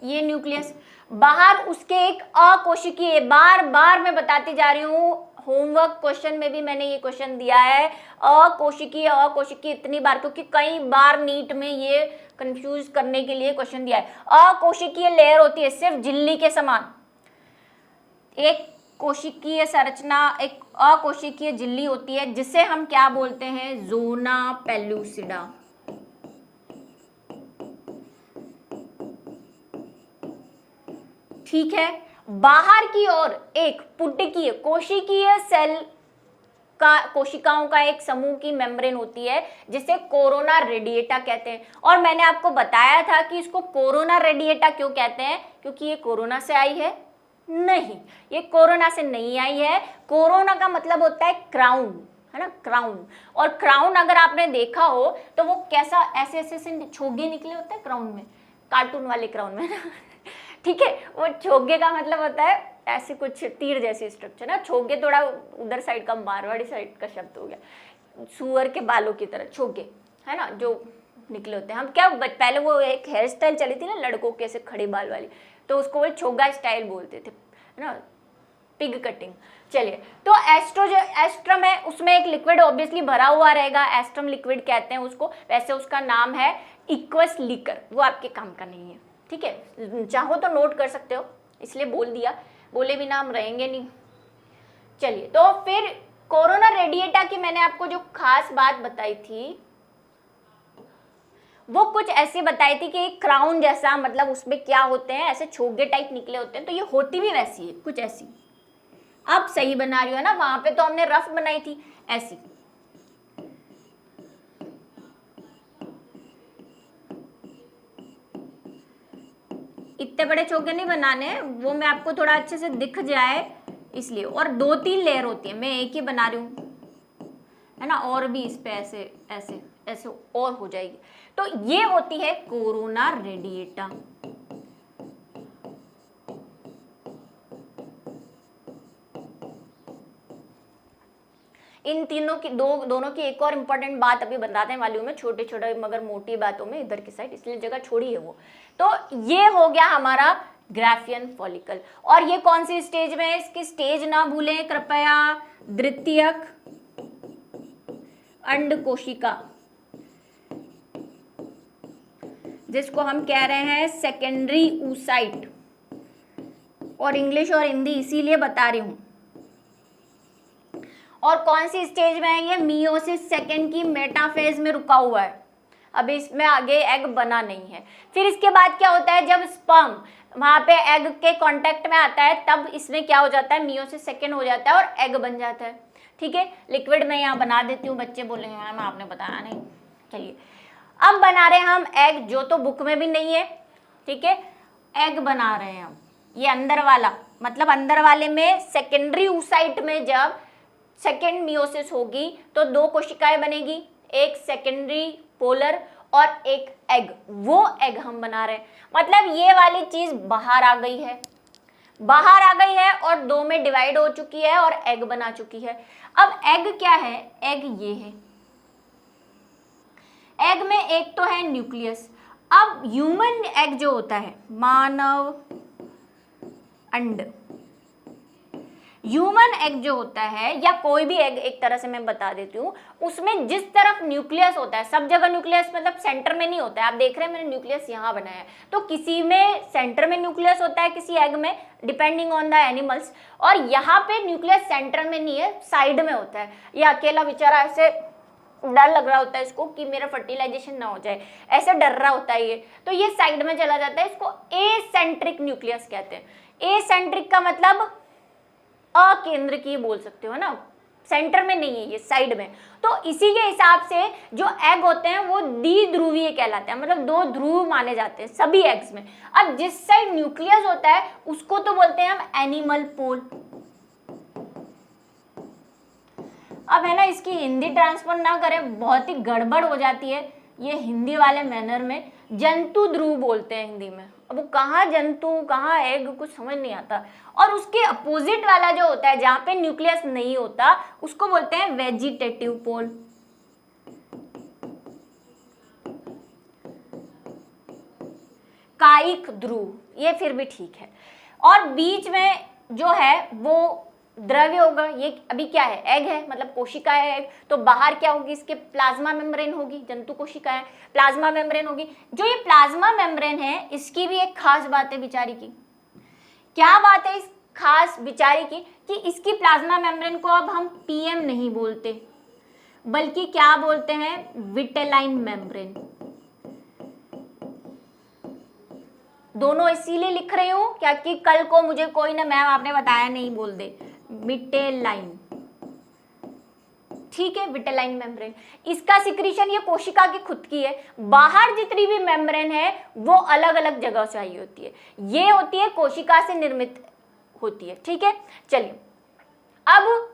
ये न्यूक्लियस, बाहर उसके एक अकोशिकीय, बार बार मैं बताती जा रही हूँ, होमवर्क क्वेश्चन में भी मैंने ये क्वेश्चन दिया है, अकोशिकीय अकोशिकीय इतनी बार, क्योंकि कई बार नीट में ये कंफ्यूज करने के लिए क्वेश्चन दिया है। अकोशिकीय लेयर होती है सिर्फ झिल्ली के समान, एक कोशिकीय संरचना, एक अकोशिकीय झिल्ली होती है जिसे हम क्या बोलते हैं, ज़ोना पेलुसिडा। ठीक है, बाहर की ओर एक पुटकीय कोशिकीय सेल का, कोशिकाओं का एक समूह की मेम्ब्रेन होती है जिसे कोरोना रेडिएटा कहते हैं। और मैंने आपको बताया था कि इसको कोरोना रेडिएटा क्यों कहते हैं, क्योंकि ये कोरोना से आई है? नहीं, ये कोरोना से नहीं आई है। कोरोना का मतलब होता है क्राउन, है ना, क्राउन। और क्राउन अगर आपने देखा हो तो वो कैसा, ऐसे ऐसे से छोगे निकले होते हैं क्राउन में, कार्टून वाले क्राउन में ना ठीक है, वो छोगे का मतलब होता है ऐसे कुछ तीर जैसी स्ट्रक्चर ना, छोगे थोड़ा उधर साइड का, मारवाड़ी साइड का शब्द हो गया, सुअर के बालों की तरह छोगे, है ना, जो निकले होते हैं। हम क्या, पहले वो एक हेयर स्टाइल चली थी ना लड़कों के, ऐसे खड़े बाल वाली, तो उसको वो छोगा स्टाइल बोलते थे, है ना, पिग कटिंग। चलिए, तो एस्ट्रम है, उसमें एक लिक्विड ऑब्वियसली भरा हुआ रहेगा, एस्ट्रम लिक्विड कहते हैं उसको। वैसे उसका नाम है इक्वस लीकर, वो आपके काम का नहीं है, ठीक है, चाहो तो नोट कर सकते हो, इसलिए बोल दिया, बोले बिना हम रहेंगे नहीं। चलिए, तो फिर कोरोना रेडिएटा की मैंने आपको जो खास बात बताई थी वो कुछ ऐसे बताई थी कि एक क्राउन जैसा, मतलब उसमें क्या होते हैं, ऐसे छोगे टाइप निकले होते हैं, तो ये होती भी वैसी है, कुछ ऐसी। अब सही बना रही हो ना, वहां पे तो हमने रफ बनाई थी ऐसी। इतने बड़े छोगे नहीं बनाने, वो मैं आपको थोड़ा अच्छे से दिख जाए इसलिए। और 2-3 लेयर होती है, मैं एक ही बना रही हूँ, है ना, और भी इस पे ऐसे ऐसे ऐसे और हो जाएगी। तो ये होती है कोरोना रेडिएटा। इन तीनों की दोनों की एक और इम्पोर्टेंट बात अभी बताने वाली हूँ मैं, छोटे छोटे मगर मोटी बातों में इधर की साइड, इसलिए जगह छोड़ी है वो। तो ये हो गया हमारा ग्राफियन फॉलिकल। और ये कौन सी स्टेज में है, इसकी स्टेज ना भूलें कृपया, द्वितीयक अंड कोशिका, जिसको हम कह रहे हैं सेकेंडरी ऊसाइट। और इंग्लिश और हिंदी इसीलिए बता रही हूं। और कौन सी स्टेज में है ये, मियोसिस सेकेंड की मेटाफेज में रुका हुआ है, अभी इसमें आगे एग बना नहीं है। फिर इसके बाद क्या होता है, जब स्पर्म वहां पे एग के कांटेक्ट में आता है, तब इसमें क्या हो जाता है, मियोसिस सेकेंड हो जाता है और एग बन जाता है। ठीक है, लिक्विड में यहाँ बना देती हूँ, बच्चे बोलेंगे मैम आपने बताया नहीं। चलिए, अब बना रहे हैं हम एग, जो तो बुक में भी नहीं है, ठीक है, एग बना रहे हैं हम। ये अंदर वाला, मतलब अंदर वाले में सेकेंडरी ऊसाइट में जब सेकेंड मियोसिस होगी तो 2 कोशिकाएं बनेगी, एक सेकेंडरी पोलर और एक एग, वो एग हम बना रहे हैं। मतलब ये वाली चीज बाहर आ गई है, बाहर आ गई है और 2 में डिवाइड हो चुकी है और एग बना चुकी है। अब एग क्या है, एग ये है, एग में एक तो है न्यूक्लियस। अब ह्यूमन एग जो होता है, मानव अंड, ह्यूमन एग जो होता है या कोई भी एग, एक तरह से मैं बता देती हूँ, उसमें जिस तरफ न्यूक्लियस होता है, सब जगह न्यूक्लियस मतलब सेंटर में नहीं होता है। आप देख रहे हैं मैंने न्यूक्लियस यहाँ बनाया है, तो किसी में सेंटर में न्यूक्लियस होता है, किसी एग में, डिपेंडिंग ऑन द एनिमल्स। और यहाँ पे न्यूक्लियस सेंटर में नहीं है, साइड में होता है। ये अकेला बेचारा ऐसे डर लग रहा होता है इसको कि मेरा फर्टिलाइजेशन ना हो जाए, ऐसे डर रहा होता है ये, तो ये साइड में चला जाता है। इसको एसेंट्रिक न्यूक्लियस कहते हैं। एसेंट्रिक का मतलब अकेंद्र की बोल सकते हो ना, सेंटर में नहीं है ये, साइड में। तो इसी के हिसाब से जो एग होते हैं वो द्विध्रुवीय कहलाते हैं, मतलब 2 ध्रुव माने जाते हैं सभी एग्स में। अब जिस साइड न्यूक्लियस होता है उसको तो बोलते हैं हम एनिमल पोल। अब है ना, इसकी हिंदी ट्रांसफर ना करें, बहुत ही गड़बड़ हो जाती है ये हिंदी वाले मैनर में। जंतु ध्रुव बोलते हैं हिंदी में, अब वो कहाँ जंतु कहाँ एग कुछ समझ नहीं आता। और उसके अपोजिट वाला जो होता है जहाँ पे न्यूक्लियस नहीं होता उसको बोलते हैं वेजिटेटिव पोल। कायिक ध्रुव, ये फिर भी ठीक है। और बीच में जो है वो द्रव्य होगा, ये अभी क्या है, एग है, मतलब कोशिका है एग, तो बाहर क्या होगी इसके, प्लाज्मा मेम्ब्रेन होगी, जंतु कोशिका है, प्लाज्मा मेम्ब्रेन होगी। जो ये प्लाज्मा मेम्ब्रेन है इसकी भी एक खास बात है बेचारी की। क्या बात है इस खास बेचारी की, कि इसकी प्लाज्मा मेम्ब्रेन को अब हम पीएम नहीं बोलते, बल्कि क्या बोलते हैं, विटेलाइन मेम्ब्रेन। दोनों इसीलिए लिख रही हूं क्या कि कल को मुझे कोई ना मैम आपने बताया नहीं बोल दे, विटेलाइन, ठीक है, विटेलाइन मेम्ब्रेन। इसका सिक्रीशन ये कोशिका की खुद की है, बाहर जितनी भी मेम्ब्रेन है वो अलग अलग जगह से आई होती है, ये होती है कोशिका से निर्मित होती है, ठीक है। चलिए अब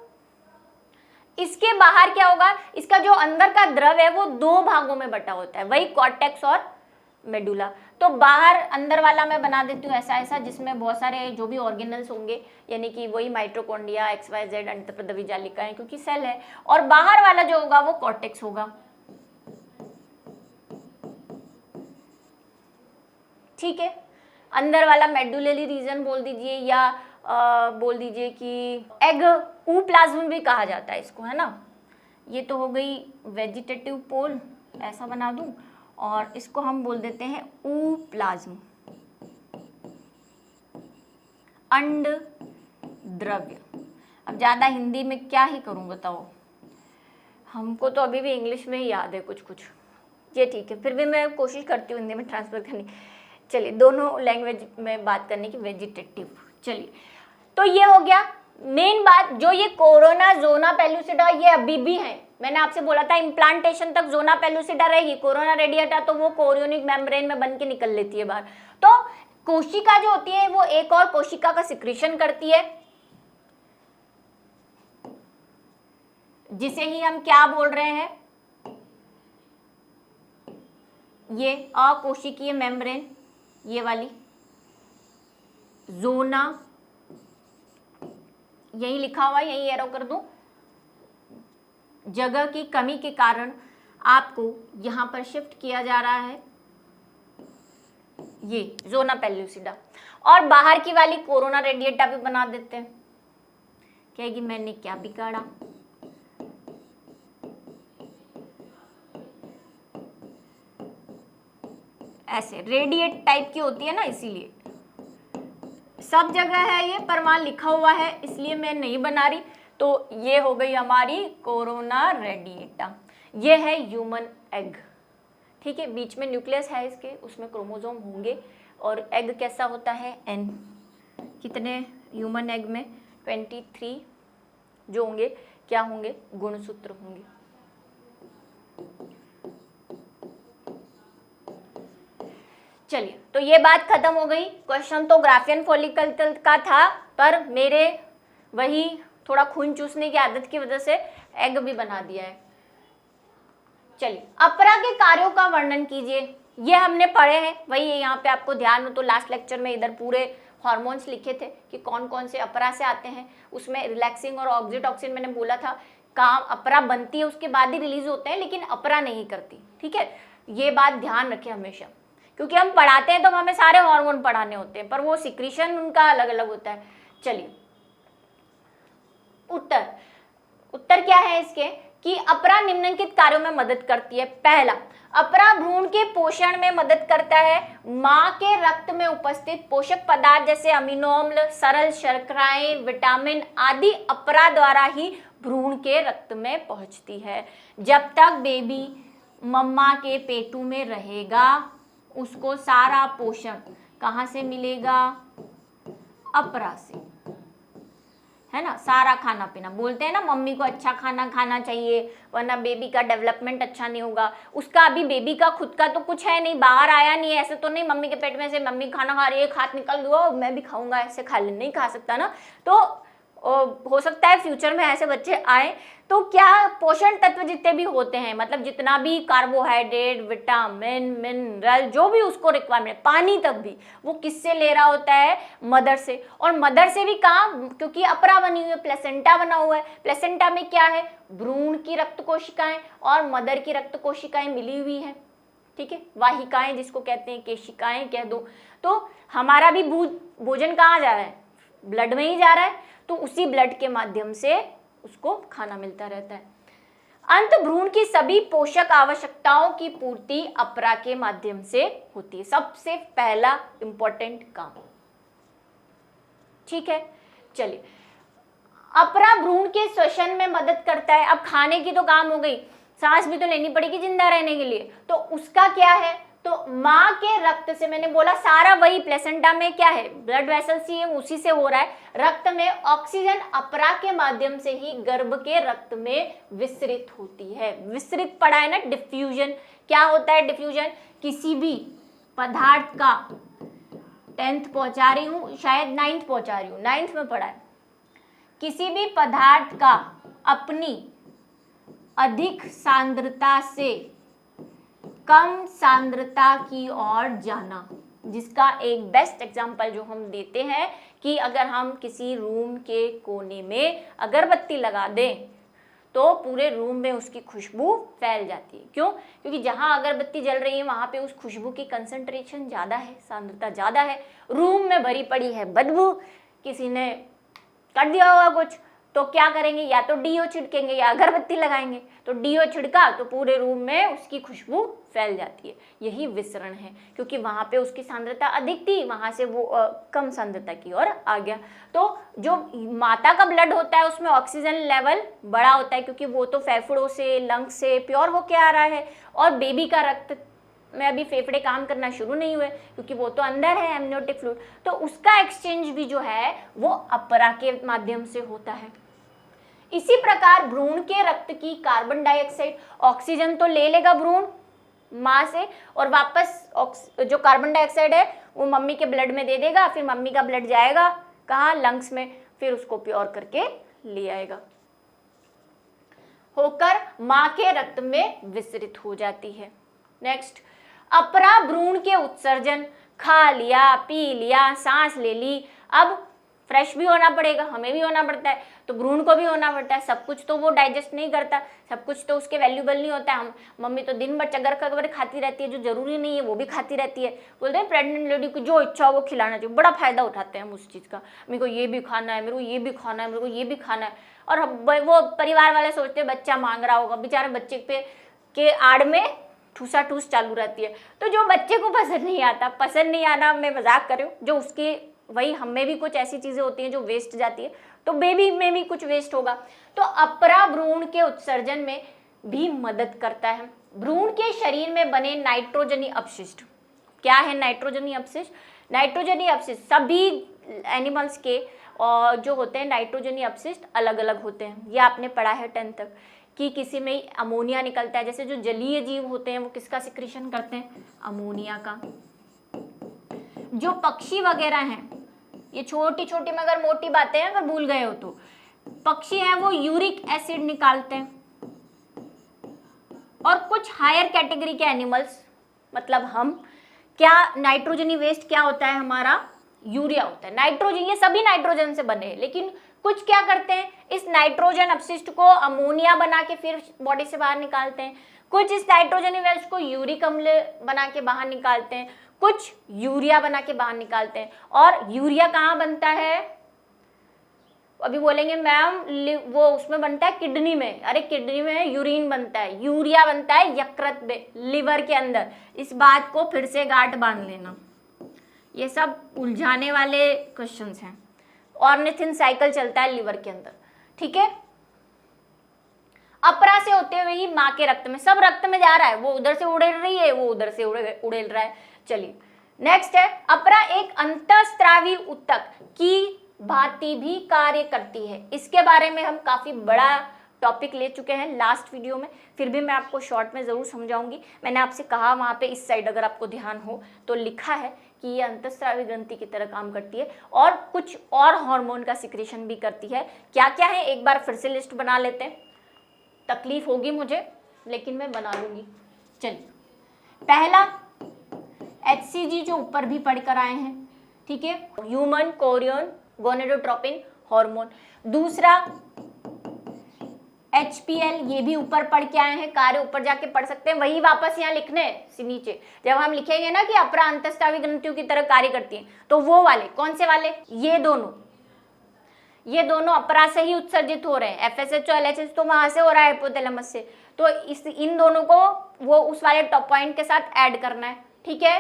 इसके बाहर क्या होगा, इसका जो अंदर का द्रव है वो दो भागों में बटा होता है, वही कॉर्टेक्स और मेडुला। तो बाहर अंदर वाला मैं बना देती हूँ ऐसा ऐसा, जिसमें बहुत सारे जो भी ऑर्गेनल्स होंगे, यानी कि वही माइटोकॉन्ड्रिया, XYZ अंतःप्रद्रवी जालिका है क्योंकि सेल है, और बाहर वाला जो होगा वो कॉर्टेक्स होगा, ठीक है। अंदर वाला मेडुलरी रीजन बोल दीजिए, या बोल दीजिए कि एग ऊप्लाज्म भी कहा जाता है इसको, है ना। ये तो हो गई वेजिटेटिव पोल, ऐसा बना दूं, और इसको हम बोल देते हैं ऊप्लाज्म, अंड द्रव्य। अब ज्यादा हिंदी में क्या ही करूं बताओ, हमको तो अभी भी इंग्लिश में ही याद है कुछ कुछ, ये ठीक है, फिर भी मैं कोशिश करती हूँ हिंदी में ट्रांसफर करने। चलिए दोनों लैंग्वेज में बात करने की, वेजिटेटिव। चलिए तो ये हो गया मेन बात। जो ये कोरोना जोना पेलुसिडा ये अभी भी है, मैंने आपसे बोला था इम्प्लांटेशन तक जोना पेलुसिडा रहेगी, कोरोना रेडिएटा तो वो कोरियोनिक मेम्ब्रेन में बन के निकल लेती है बाहर। तो कोशिका जो होती है वो एक और कोशिका का सिक्रीशन करती है, जिसे ही हम क्या बोल रहे हैं, ये अकोशिकीय मेम्ब्रेन, ये वाली जोना, यही लिखा हुआ है, यही एरो कर दूं, जगह की कमी के कारण आपको यहां पर शिफ्ट किया जा रहा है, ये जोना पेलुसिडा। और बाहर की वाली कोरोना रेडिएटा भी बना देते हैं, कहेगी मैंने क्या बिगाड़ा। ऐसे रेडिएट टाइप की होती है ना, इसीलिए सब जगह है ये, पर वहां लिखा हुआ है इसलिए मैं नहीं बना रही। तो ये हो गई हमारी कोरोना रेडिएटा, ये है ह्यूमन एग, ठीक है। बीच में न्यूक्लियस है इसके, उसमें क्रोमोसोम होंगे, और एग कैसा होता है, एन। कितने ह्यूमन एग में, 23 जो होंगे, क्या होंगे, गुणसूत्र होंगे। चलिए तो ये बात खत्म हो गई। क्वेश्चन तो ग्राफियन फॉलिकल का था, पर मेरे वही थोड़ा खून चूसने की आदत की वजह से एग भी बना दिया है। चलिए अपरा के कार्यों का वर्णन कीजिए, ये हमने पढ़े हैं, वही यहाँ पे आपको ध्यान हो तो लास्ट लेक्चर में इधर पूरे हार्मोन्स लिखे थे कि कौन कौन से अपरा से आते हैं, उसमें रिलैक्सिंग और ऑक्सीटोसिन मैंने बोला था, काम अपरा बनती है उसके बाद ही रिलीज होते हैं, लेकिन अपरा नहीं करती, ठीक है। ये बात ध्यान रखें हमेशा, क्योंकि हम पढ़ाते हैं तो हमें सारे हार्मोन पढ़ाने होते हैं, पर वो सिक्रीशन उनका अलग अलग होता है। चलिए उत्तर क्या है इसके, कि अपरा निम्नलिखित कार्यों में मदद करती है। पहला, अपरा भ्रूण के पोषण में मदद करता है। मां के रक्त में उपस्थित पोषक पदार्थ जैसे अमीनो अम्ल, सरल शर्कराएं, विटामिन आदि अपरा द्वारा ही भ्रूण के रक्त में पहुंचती है। जब तक बेबी मम्मा के पेटू में रहेगा उसको सारा पोषण कहाँ से मिलेगा, अपरा से, है ना। सारा खाना पीना, बोलते हैं ना मम्मी को अच्छा खाना खाना चाहिए वरना बेबी का डेवलपमेंट अच्छा नहीं होगा। उसका अभी बेबी का खुद का तो कुछ है नहीं, बाहर आया नहीं है, ऐसे तो नहीं मम्मी के पेट में से मम्मी खाना खा रही है, एक हाथ निकल दो मैं भी खाऊंगा, ऐसे खा ले, नहीं खा सकता ना। तो हो सकता है फ्यूचर में ऐसे बच्चे आए। तो क्या पोषण तत्व जितने भी होते हैं, मतलब जितना भी कार्बोहाइड्रेट, विटामिन, मिनरल, जो भी उसको रिक्वायरमेंट, पानी तक भी वो किससे ले रहा होता है, मदर से। और मदर से भी कहाँ, क्योंकि अपरा बनी हुई है, प्लेसेंटा बना हुआ है, प्लेसेंटा में क्या है, भ्रूण की रक्त कोशिकाएं और मदर की रक्त कोशिकाएं मिली हुई है, ठीक है, वाहिकाएं जिसको कहते हैं, केशिकाएं कह दो। तो हमारा भी भोजन कहाँ जा रहा है, ब्लड में ही जा रहा है, तो उसी ब्लड के माध्यम से उसको खाना मिलता रहता है। अंतभ्रूण की सभी पोषक आवश्यकताओं की पूर्ति अपरा के माध्यम से होती है, सबसे पहला इंपॉर्टेंट काम। ठीक है, चलिए, अपरा भ्रूण के श्वसन में मदद करता है। अब खाने की तो काम हो गई, सांस भी तो लेनी पड़ेगी जिंदा रहने के लिए, तो उसका क्या है, तो माँ के रक्त से, मैंने बोला सारा वही प्लेसेंटा में क्या है, ब्लड वेसल्स ही है, उसी से हो रहा है। रक्त में ऑक्सीजन अपरा के माध्यम से ही गर्भ के रक्त में विसरित होती है। विसरित पड़ा है ना, डिफ्यूजन। क्या होता है डिफ्यूजन, किसी भी पदार्थ का, 10th पहुंचा रही हूँ, शायद 9th पहुंचा रही हूँ, 9th में पढ़ा है, किसी भी पदार्थ का अपनी अधिक सांद्रता से कम सांद्रता की ओर जाना, जिसका एक बेस्ट एग्जांपल जो हम देते हैं कि अगर हम किसी रूम के कोने में अगरबत्ती लगा दें तो पूरे रूम में उसकी खुशबू फैल जाती है। क्यों? क्योंकि जहां अगरबत्ती जल रही है वहां पे उस खुशबू की कंसंट्रेशन ज़्यादा है, सांद्रता ज़्यादा है। रूम में भरी पड़ी है बदबू, किसी ने कर दिया होगा कुछ, तो क्या करेंगे, या तो डीओ छिड़केंगे या अगरबत्ती लगाएंगे। तो डीओ छिड़का तो पूरे रूम में उसकी खुशबू फैल जाती है। यही विसरण है, क्योंकि वहाँ पे उसकी सांद्रता अधिक थी, वहाँ से वो कम सांद्रता की ओर आ गया। तो जो माता का ब्लड होता है उसमें ऑक्सीजन लेवल बड़ा होता है, क्योंकि वो तो फेफड़ों से, लंग्स से प्योर होके आ रहा है। और बेबी का रक्त में अभी फेफड़े काम करना शुरू नहीं हुए, क्योंकि वो तो अंदर है एमनियोटिक फ्लूइड, तो उसका एक्सचेंज भी जो है वो अपरा के माध्यम से होता है। इसी प्रकार भ्रूण के रक्त की कार्बन डाइऑक्साइड, ऑक्सीजन तो ले लेगा भ्रूण माँ से, और वापस जो कार्बन डाइऑक्साइड है वो मम्मी के ब्लड में दे देगा, फिर मम्मी का ब्लड जाएगा कहाँ, लंग्स में, फिर उसको प्योर करके ले आएगा, होकर माँ के रक्त में विसरित हो जाती है। नेक्स्ट, अपरा भ्रूण के उत्सर्जन, खा लिया, पी लिया, सांस ले ली, अब फ्रेश भी होना पड़ेगा, हमें भी होना पड़ता है, तो भ्रूण को भी होना पड़ता है। सब कुछ तो वो डाइजेस्ट नहीं करता, सब कुछ तो उसके वैल्यूबल नहीं होता है। हम मम्मी तो दिन भर चगर खबर खाती रहती है, जो जरूरी नहीं है वो भी खाती रहती है। बोलते हैं प्रेग्नेंट लेडी को जो इच्छा हो वो खिलाना चाहिए, बड़ा फायदा उठाते हैं हम उस चीज़ का, मेरे को ये भी खाना है, मेरे को ये भी खाना है, मेरे को ये भी खाना है। और वो परिवार वाले सोचते हैं बच्चा मांग रहा होगा, बेचारे बच्चे पे के आड़ में ठूसा ठूस चालू रहती है। तो जो बच्चे को पसंद नहीं आता, पसंद नहीं आना मैं मजाक कर रही हूँ, जो उसके वही हमें भी कुछ ऐसी चीजें होती हैं जो वेस्ट जाती है, तो बेबी में भी कुछ वेस्ट होगा। तो अपरा भ्रूण के उत्सर्जन में भी मदद करता है। भ्रूण के शरीर में बने नाइट्रोजनी अपशिष्ट, क्या है नाइट्रोजनी अपशिष्ट? नाइट्रोजनी अपशिष्ट सभी एनिमल्स के और जो होते हैं नाइट्रोजनी अपशिष्ट अलग अलग होते हैं। ये आपने पढ़ा है 10th तक कि किसी में अमोनिया निकलता है, जैसे जो जलीय जीव होते हैं वो किसका सिक्रीशन करते हैं, अमोनिया का। जो पक्षी वगैरह हैं, ये छोटी छोटी मगर मोटी बातें हैं, अगर भूल गए हो तो, पक्षी हैं वो यूरिक एसिड निकालते हैं। और कुछ हायर कैटेगरी के एनिमल्स, मतलब हम, क्या नाइट्रोजनी वेस्ट क्या होता है हमारा, यूरिया होता है। नाइट्रोजन, ये सभी नाइट्रोजन से बने हैं, लेकिन कुछ क्या करते हैं, इस नाइट्रोजन अपशिष्ट को अमोनिया बना के फिर बॉडी से बाहर निकालते हैं। कुछ इस नाइट्रोजन वेस्ट को यूरिक अम्ल बना के बाहर निकालते हैं, कुछ यूरिया बना के बाहर निकालते हैं। और यूरिया कहाँ बनता है, अभी बोलेंगे मैम वो उसमें बनता है किडनी में, अरे किडनी में यूरिन बनता है, यूरिया बनता है यकृत में, लिवर के अंदर। इस बात को फिर से गांठ बांध लेना, ये सब उलझाने वाले क्वेश्चंस हैं। ऑर्निथिन साइकिल चलता है लिवर के अंदर, ठीक है। अपरा से होते हुए ही माँ के रक्त में, सब रक्त में जा रहा है, वो उधर से उड़ेल रही है, वो उधर से उड़ेल रहा है। चलिए नेक्स्ट है, अपरा एक अंतःस्रावी ऊतक की भांति भी कार्य करती है। इसके बारे में हम काफी बड़ा टॉपिक ले चुके हैं लास्ट वीडियो में, फिर भी मैं आपको शॉर्ट में जरूर समझाऊंगी। मैंने आपसे कहा वहां पे इस साइड अगर आपको ध्यान हो तो लिखा है कि ये अंतःस्रावी ग्रंथि की तरह काम करती है और कुछ और हार्मोन का सिक्रेशन भी करती है। क्या क्या है एक बार फिर से लिस्ट बना लेते हैं, तकलीफ होगी मुझे लेकिन मैं बना लूंगी। चलिए, पहला HCG जो ऊपर भी पढ़कर आए हैं, ठीक है, ह्यूमन कोरियन गोनेडोट्रोपिन हार्मोन। दूसरा, ह्यूमन कोरियन गोनेडोट्रोपिन हार्मोन। तीसरा, ह्यूमन कोरियन गोनेडोट्रोपिन हार्मोन। चौथा, ह्यूमन कोरियन गोनेडोट्रोपिन हार्मोन। पांचवा, ह्यूमन कोरियन गोनेडोट्रोपिन हार्मोन। छठवां, human Korean gonadotropin hormone. HPL, ये भी ऊपर पढ़ के आए हैं, कार्य ऊपर जाके पढ़ सकते हैं, वही वापस यहाँ लिखने हैं नीचे। जब हम लिखेंगे ना कि अपरा अंतस्रावी ग्रंथियों की तरह कार्य करती हैं, तो वो वाले कौन से वाले, ये दोनों अपरा से ही उत्सर्जित हो रहे हैं। FSH और LHH तो वहां से हो रहा है हाइपोथैलेमस से, तो इन दोनों को वो उस वाले टॉप पॉइंट के साथ ऐड करना है। ठीक है,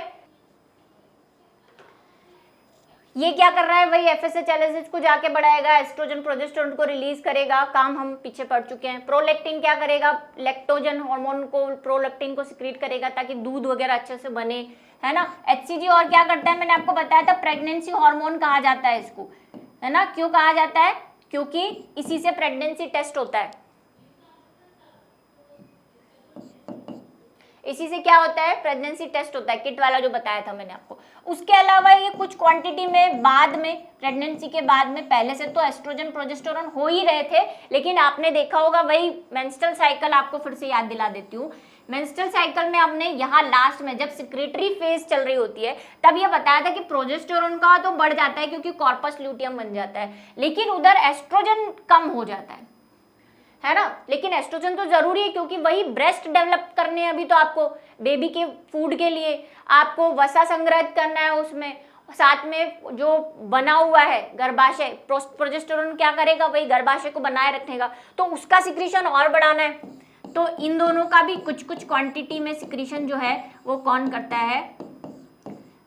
ये क्या कर रहा है, वही FSH LHH को जाके बढ़ाएगा, एस्ट्रोजन प्रोजेस्टेरोन को रिलीज करेगा, काम हम पीछे पढ़ चुके हैं। प्रोलैक्टिन क्या करेगा, लैक्टोजन हार्मोन को, प्रोलैक्टिन को सिक्रीट करेगा ताकि दूध वगैरह अच्छे से बने, है ना। HCG और क्या करता है, मैंने आपको बताया था प्रेगनेंसी हार्मोन कहा जाता है इसको, है ना। क्यों कहा जाता है, क्योंकि इसी से प्रेगनेंसी टेस्ट होता है, इसी से क्या होता है, प्रेगनेंसी टेस्ट होता है, किट वाला जो बताया था मैंने आपको। उसके अलावा ये कुछ क्वांटिटी में बाद में, प्रेगनेंसी के बाद में, पहले से तो एस्ट्रोजन प्रोजेस्टेरोन हो ही रहे थे, लेकिन आपने देखा होगा वही मेंस्ट्रुअल साइकिल, आपको फिर से याद दिला देती हूँ। मेंस्ट्रुअल साइकिल में हमने यहाँ लास्ट में जब सिक्रेटरी फेज चल रही होती है तब ये बताया था कि प्रोजेस्टेरोन का तो बढ़ जाता है क्योंकि कॉर्पस ल्यूटियम बन जाता है, लेकिन उधर एस्ट्रोजन कम हो जाता है ना। लेकिन एस्ट्रोजन तो जरूरी है क्योंकि वही ब्रेस्ट डेवलप करने हैं, अभी तो आपको बेबी के फूड के लिए आपको वसा संग्रहित करना है, उसमें साथ में जो बना हुआ है गर्भाशय, प्रोजेस्टेरोन क्या करेगा, वही गर्भाशय को बनाए रखेगा, तो उसका सिक्रीशन और बढ़ाना है। तो इन दोनों का भी कुछ कुछ क्वांटिटी में सिक्रीशन जो है वो कौन करता है,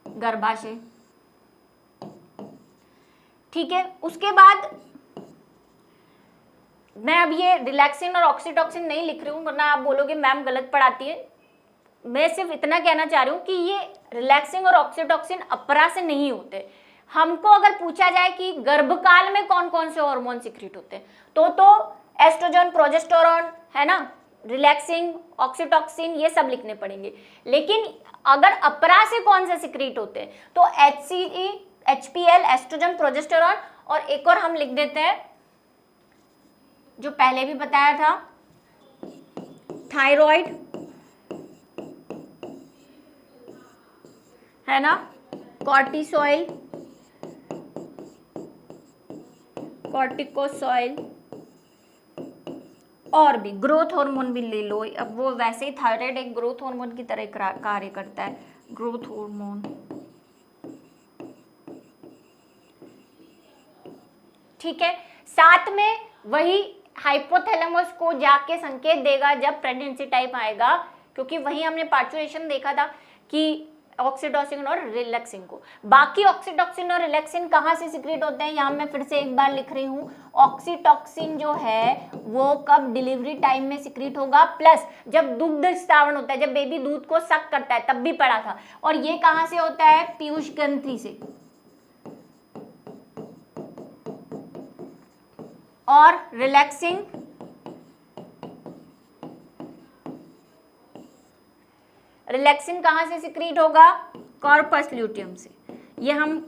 गर्भाशय। ठीक है, उसके बाद मैं अब ये रिलैक्सिन और ऑक्सीटॉक्सिन नहीं लिख रही हूँ वरना आप बोलोगे मैम गलत पढ़ाती है। मैं सिर्फ इतना कहना चाह रही हूँ कि ये रिलैक्सिन और ऑक्सीटॉक्सिन अपरा से नहीं होते। हमको अगर पूछा जाए कि गर्भकाल में कौन कौन से हार्मोन सिक्रीट होते हैं तो एस्ट्रोजन, प्रोजेस्टेरोन, है ना, रिलैक्सिंग, ऑक्सीटॉक्सिन, ये सब लिखने पड़ेंगे। लेकिन अगर अपरा से कौन से सिक्रीट होते हैं तो HCG, HPL, एस्ट्रोजन, प्रोजेस्टेरोन, और एक और हम लिख देते हैं जो पहले भी बताया था, थायराइड, है ना, कॉर्टिसोइल, कॉर्टिकोसोइल, और भी ग्रोथ हार्मोन भी ले लो। अब वो वैसे ही थायराइड एक ग्रोथ हार्मोन की तरह कार्य करता है, ग्रोथ हार्मोन। ठीक है, साथ में वही हाइपोथैलेमस को जाके संकेत देगा जब प्रेगनेंसी टाइम आएगा, क्योंकि वही हमने पार्चुरेशन देखा था कि ऑक्सीटोसिन और रिलैक्सिन को। बाकी ऑक्सीटोसिन और रिलैक्सिन कहाँ से सिक्रेट होते हैं, यहाँ मैं फिर से एक बार लिख रही हूँ। ऑक्सीटोसिन जो है वो कब डिलीवरी टाइम में सिक्रेट होगा, प्लस जब दुग्ध स्रावण होता है, जब बेबी दूध को सक करता है, तब भी पढ़ा था। और ये कहाँ से होता है, पीयूष ग्रंथि से। और रिलैक्सिंग कहां से सिक्रीट होगा, कॉर्पस ल्यूटियम से। ये हम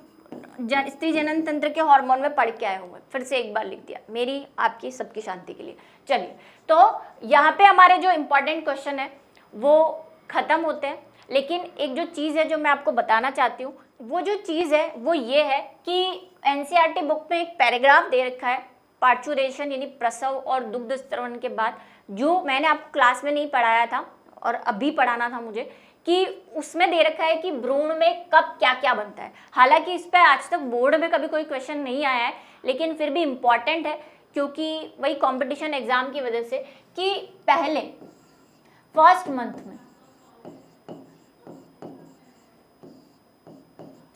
स्त्री जनन तंत्र के हार्मोन में पढ़ के आए होंगे, फिर से एक बार लिख दिया मेरी आपकी सबकी शांति के लिए। चलिए, तो यहाँ पे हमारे जो इंपॉर्टेंट क्वेश्चन है वो खत्म होते हैं, लेकिन एक जो चीज़ है जो मैं आपको बताना चाहती हूँ, वो जो चीज़ है वो ये है कि NCERT बुक में एक पैराग्राफ दे रखा है, पार्चुरेशन यानी प्रसव और दुग्ध स्रवण के बाद, जो मैंने आपको क्लास में नहीं पढ़ाया था और अभी पढ़ाना था मुझे, कि उसमें दे रखा है कि भ्रूण में कब क्या क्या बनता है। हालांकि इस पर आज तक बोर्ड में कभी कोई क्वेश्चन नहीं आया है, लेकिन फिर भी इम्पॉर्टेंट है क्योंकि वही कंपटीशन एग्जाम की वजह से, कि पहले फर्स्ट मंथ में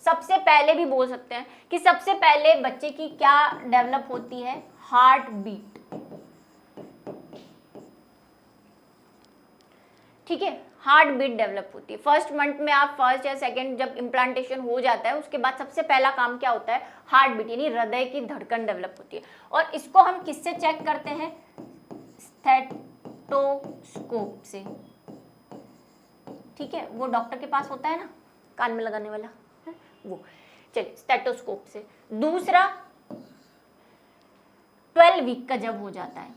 सबसे पहले भी बोल सकते हैं कि सबसे पहले बच्चे की क्या डेवलप होती है, हार्ट बीट। ठीक है, हार्ट बीट डेवलप होती है फर्स्ट मंथ में। आप फर्स्ट या सेकंड जब इम्प्लांटेशन हो जाता है उसके बाद सबसे पहला काम क्या होता है, हार्ट बीट यानी हृदय की धड़कन डेवलप होती है। और इसको हम किससे चेक करते हैं, स्टेथोस्कोप से। ठीक है, वो डॉक्टर के पास होता है ना कान में लगाने वाला, वो। चलिए, स्टेथोस्कोप से। दूसरा 12 वीक का जब हो जाता है,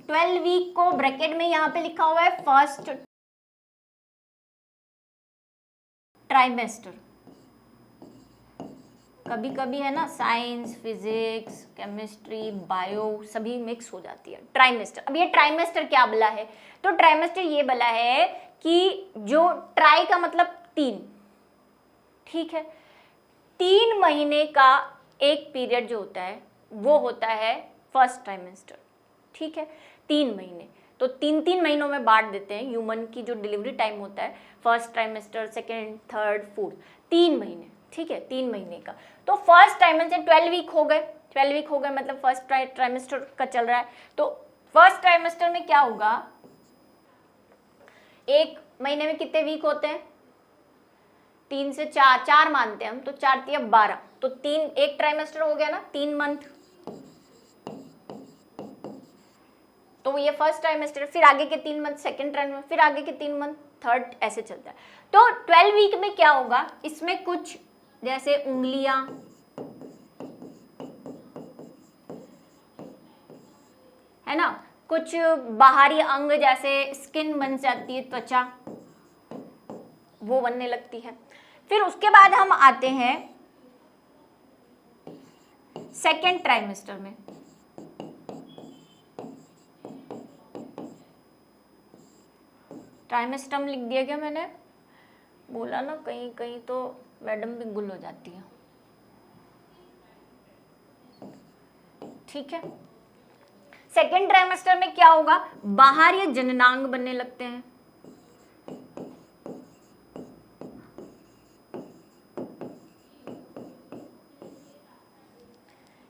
12 वीक को ब्रैकेट में यहाँ पे लिखा हुआ है फर्स्ट ट्राइमेस्टर, कभी कभी है ना साइंस, फिजिक्स, केमिस्ट्री, बायो सभी मिक्स हो जाती है। ट्राइमेस्टर, अब ये ट्राइमेस्टर क्या बोला है, तो ट्राइमेस्टर ये बोला है कि जो ट्राई का मतलब 3, ठीक है, 3 महीने का एक पीरियड जो होता है वो होता है फर्स्ट ट्राइमेस्टर, ठीक है, 3 महीने, तो 3-3 महीनों में बांट देते हैं। ह्यूमन की जो डिलीवरी टाइम होता है first trimester, second, third, fourth, 3 महीने, ठीक है, 3 महीने का। तो फर्स्ट ट्राइमेस्टर 12 वीक हो गए, 12 वीक हो गए मतलब फर्स्ट ट्राइमेस्टर का चल रहा है। तो फर्स्ट ट्राइमेस्टर में क्या होगा, एक महीने में कितने वीक होते हैं, 3 से 4 मानते हैं हम, तो 4 या 12, तो 3 एक ट्राइमेस्टर हो गया ना, 3 मंथ, तो ये फर्स्ट ट्राइमेस्टर, फिर आगे के 3 मंथ सेकेंड ट्राइमेस्टर, फिर आगे के 3 मंथ थर्ड, ऐसे चलता है। तो 12 वीक में क्या होगा, इसमें कुछ जैसे उंगलियां, है ना, कुछ बाहरी अंग जैसे स्किन बन जाती है, त्वचा वो बनने लगती है। फिर उसके बाद हम आते हैं सेकेंड ट्राइमेस्टर में। ट्राइमेस्टर लिख दिया क्या मैंने, बोला ना, कहीं कहीं तो मैडम भी गुल हो जाती है, ठीक है। सेकेंड ट्राइमेस्टर में क्या होगा, बाहर ये जननांग बनने लगते हैं,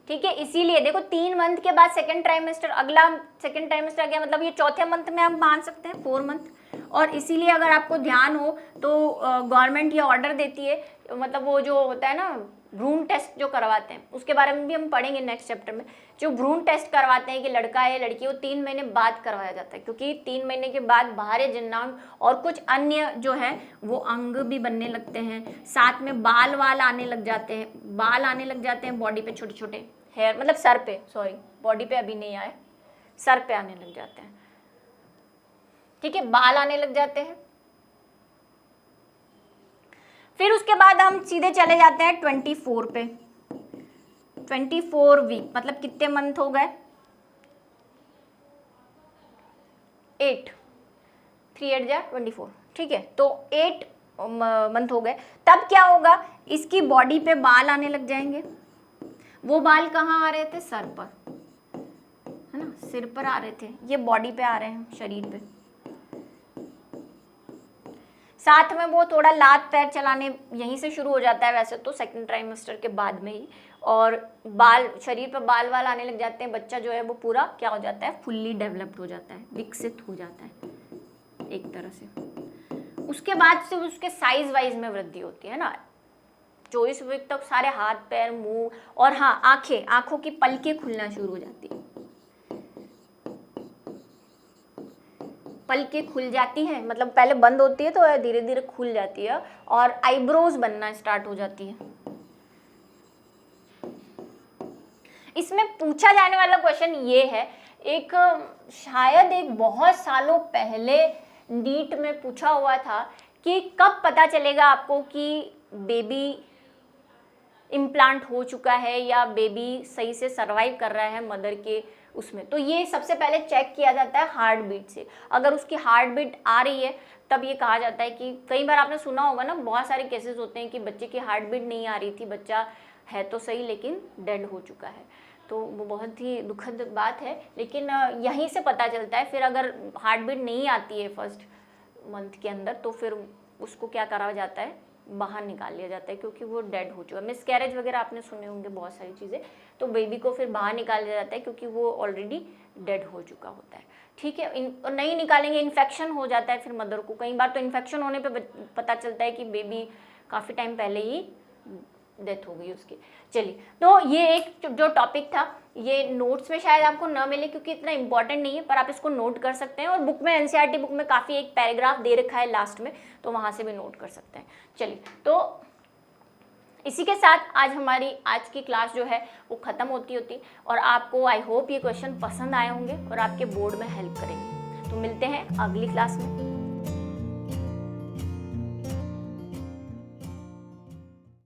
ठीक है। इसीलिए देखो 3 मंथ के बाद सेकेंड ट्राइमेस्टर, अगला सेकेंड ट्राइमेस्टर आ गया, मतलब ये चौथे मंथ में हम मान सकते हैं 4 मंथ। और इसीलिए अगर आपको ध्यान हो तो गवर्नमेंट ये ऑर्डर देती है, मतलब वो जो होता है ना भ्रूण टेस्ट जो करवाते हैं, उसके बारे में भी हम पढ़ेंगे नेक्स्ट चैप्टर में। जो भ्रूण टेस्ट करवाते हैं कि लड़का है लड़की, वो 3 महीने बाद करवाया जाता है, क्योंकि 3 महीने के बाद बाहरी जननांग और कुछ अन्य जो है वो अंग भी बनने लगते हैं, साथ में बाल वाल आने लग जाते हैं, बाल आने लग जाते हैं बॉडी पे, छोटे छोटे हेयर, मतलब सर पे, सॉरी बॉडी पे अभी नहीं आए, सर पे आने लग जाते हैं, ठीक है, बाल आने लग जाते हैं। फिर उसके बाद हम सीधे चले जाते हैं 24 पे। 24 वीक मतलब कितने मंथ हो गए, 8, 3 8 जा 24, ठीक है, तो 8 मंथ हो गए। तब क्या होगा, इसकी बॉडी पे बाल आने लग जाएंगे। वो बाल कहाँ आ रहे थे, सर पर, है ना, सिर पर आ रहे थे, ये बॉडी पे आ रहे हैं, शरीर पे। साथ में वो थोड़ा लात पैर चलाने यहीं से शुरू हो जाता है वैसे तो सेकंड ट्राइमेस्टर के बाद में ही, और बाल, शरीर पर बाल वाल आने लग जाते हैं। बच्चा जो है वो पूरा क्या हो जाता है, फुल्ली डेवलप्ड हो जाता है, विकसित हो जाता है एक तरह से। उसके बाद से उसके साइज वाइज में वृद्धि होती है ना, 24 वीक तक सारे हाथ पैर मुंह और हाँ आंखें, आंखों की पलकें खुलना शुरू हो जाती है, पलकें खुल जाती हैं, मतलब पहले बंद होती है तो धीरे धीरे खुल जाती है, और आईब्रोज बनना स्टार्ट हो जाती है। इसमें पूछा जाने वाला क्वेश्चन ये है, एक शायद एक बहुत सालों पहले नीट में पूछा हुआ था कि कब पता चलेगा आपको कि बेबी इम्प्लांट हो चुका है या बेबी सही से सरवाइव कर रहा है मदर के उसमें। तो ये सबसे पहले चेक किया जाता है हार्ट बीट से। अगर उसकी हार्ट बीट आ रही है तब ये कहा जाता है कि, कई बार आपने सुना होगा ना, बहुत सारे केसेस होते हैं कि बच्चे की हार्ट बीट नहीं आ रही थी, बच्चा है तो सही लेकिन डेड हो चुका है, तो वो बहुत ही दुखद बात है, लेकिन यहीं से पता चलता है। फिर अगर हार्ट बीट नहीं आती है फर्स्ट मंथ के अंदर तो फिर उसको क्या करा जाता है, बाहर निकाल लिया जाता है, क्योंकि वो डेड हो चुका है। मिसकैरेज वगैरह आपने सुने होंगे बहुत सारी चीज़ें, तो बेबी को फिर बाहर निकाल दिया जाता है क्योंकि वो ऑलरेडी डेड हो चुका होता है, ठीक है। नहीं निकालेंगे, इन्फेक्शन हो जाता है फिर मदर को। कई बार तो इन्फेक्शन होने पे पता चलता है कि बेबी काफ़ी टाइम पहले ही डेथ हो गई उसकी। चलिए, तो ये एक जो टॉपिक था, ये नोट्स में शायद आपको न मिले क्योंकि इतना इंपॉर्टेंट नहीं है, पर आप इसको नोट कर सकते हैं, और बुक में एनसीईआरटी बुक में काफ़ी एक पैराग्राफ दे रखा है लास्ट में, तो वहाँ से भी नोट कर सकते हैं। चलिए, तो इसी के साथ आज की क्लास जो है वो ख़त्म होती और आपको आई होप ये क्वेश्चन पसंद आए होंगे और आपके बोर्ड में हेल्प करेंगे। तो मिलते हैं अगली क्लास में।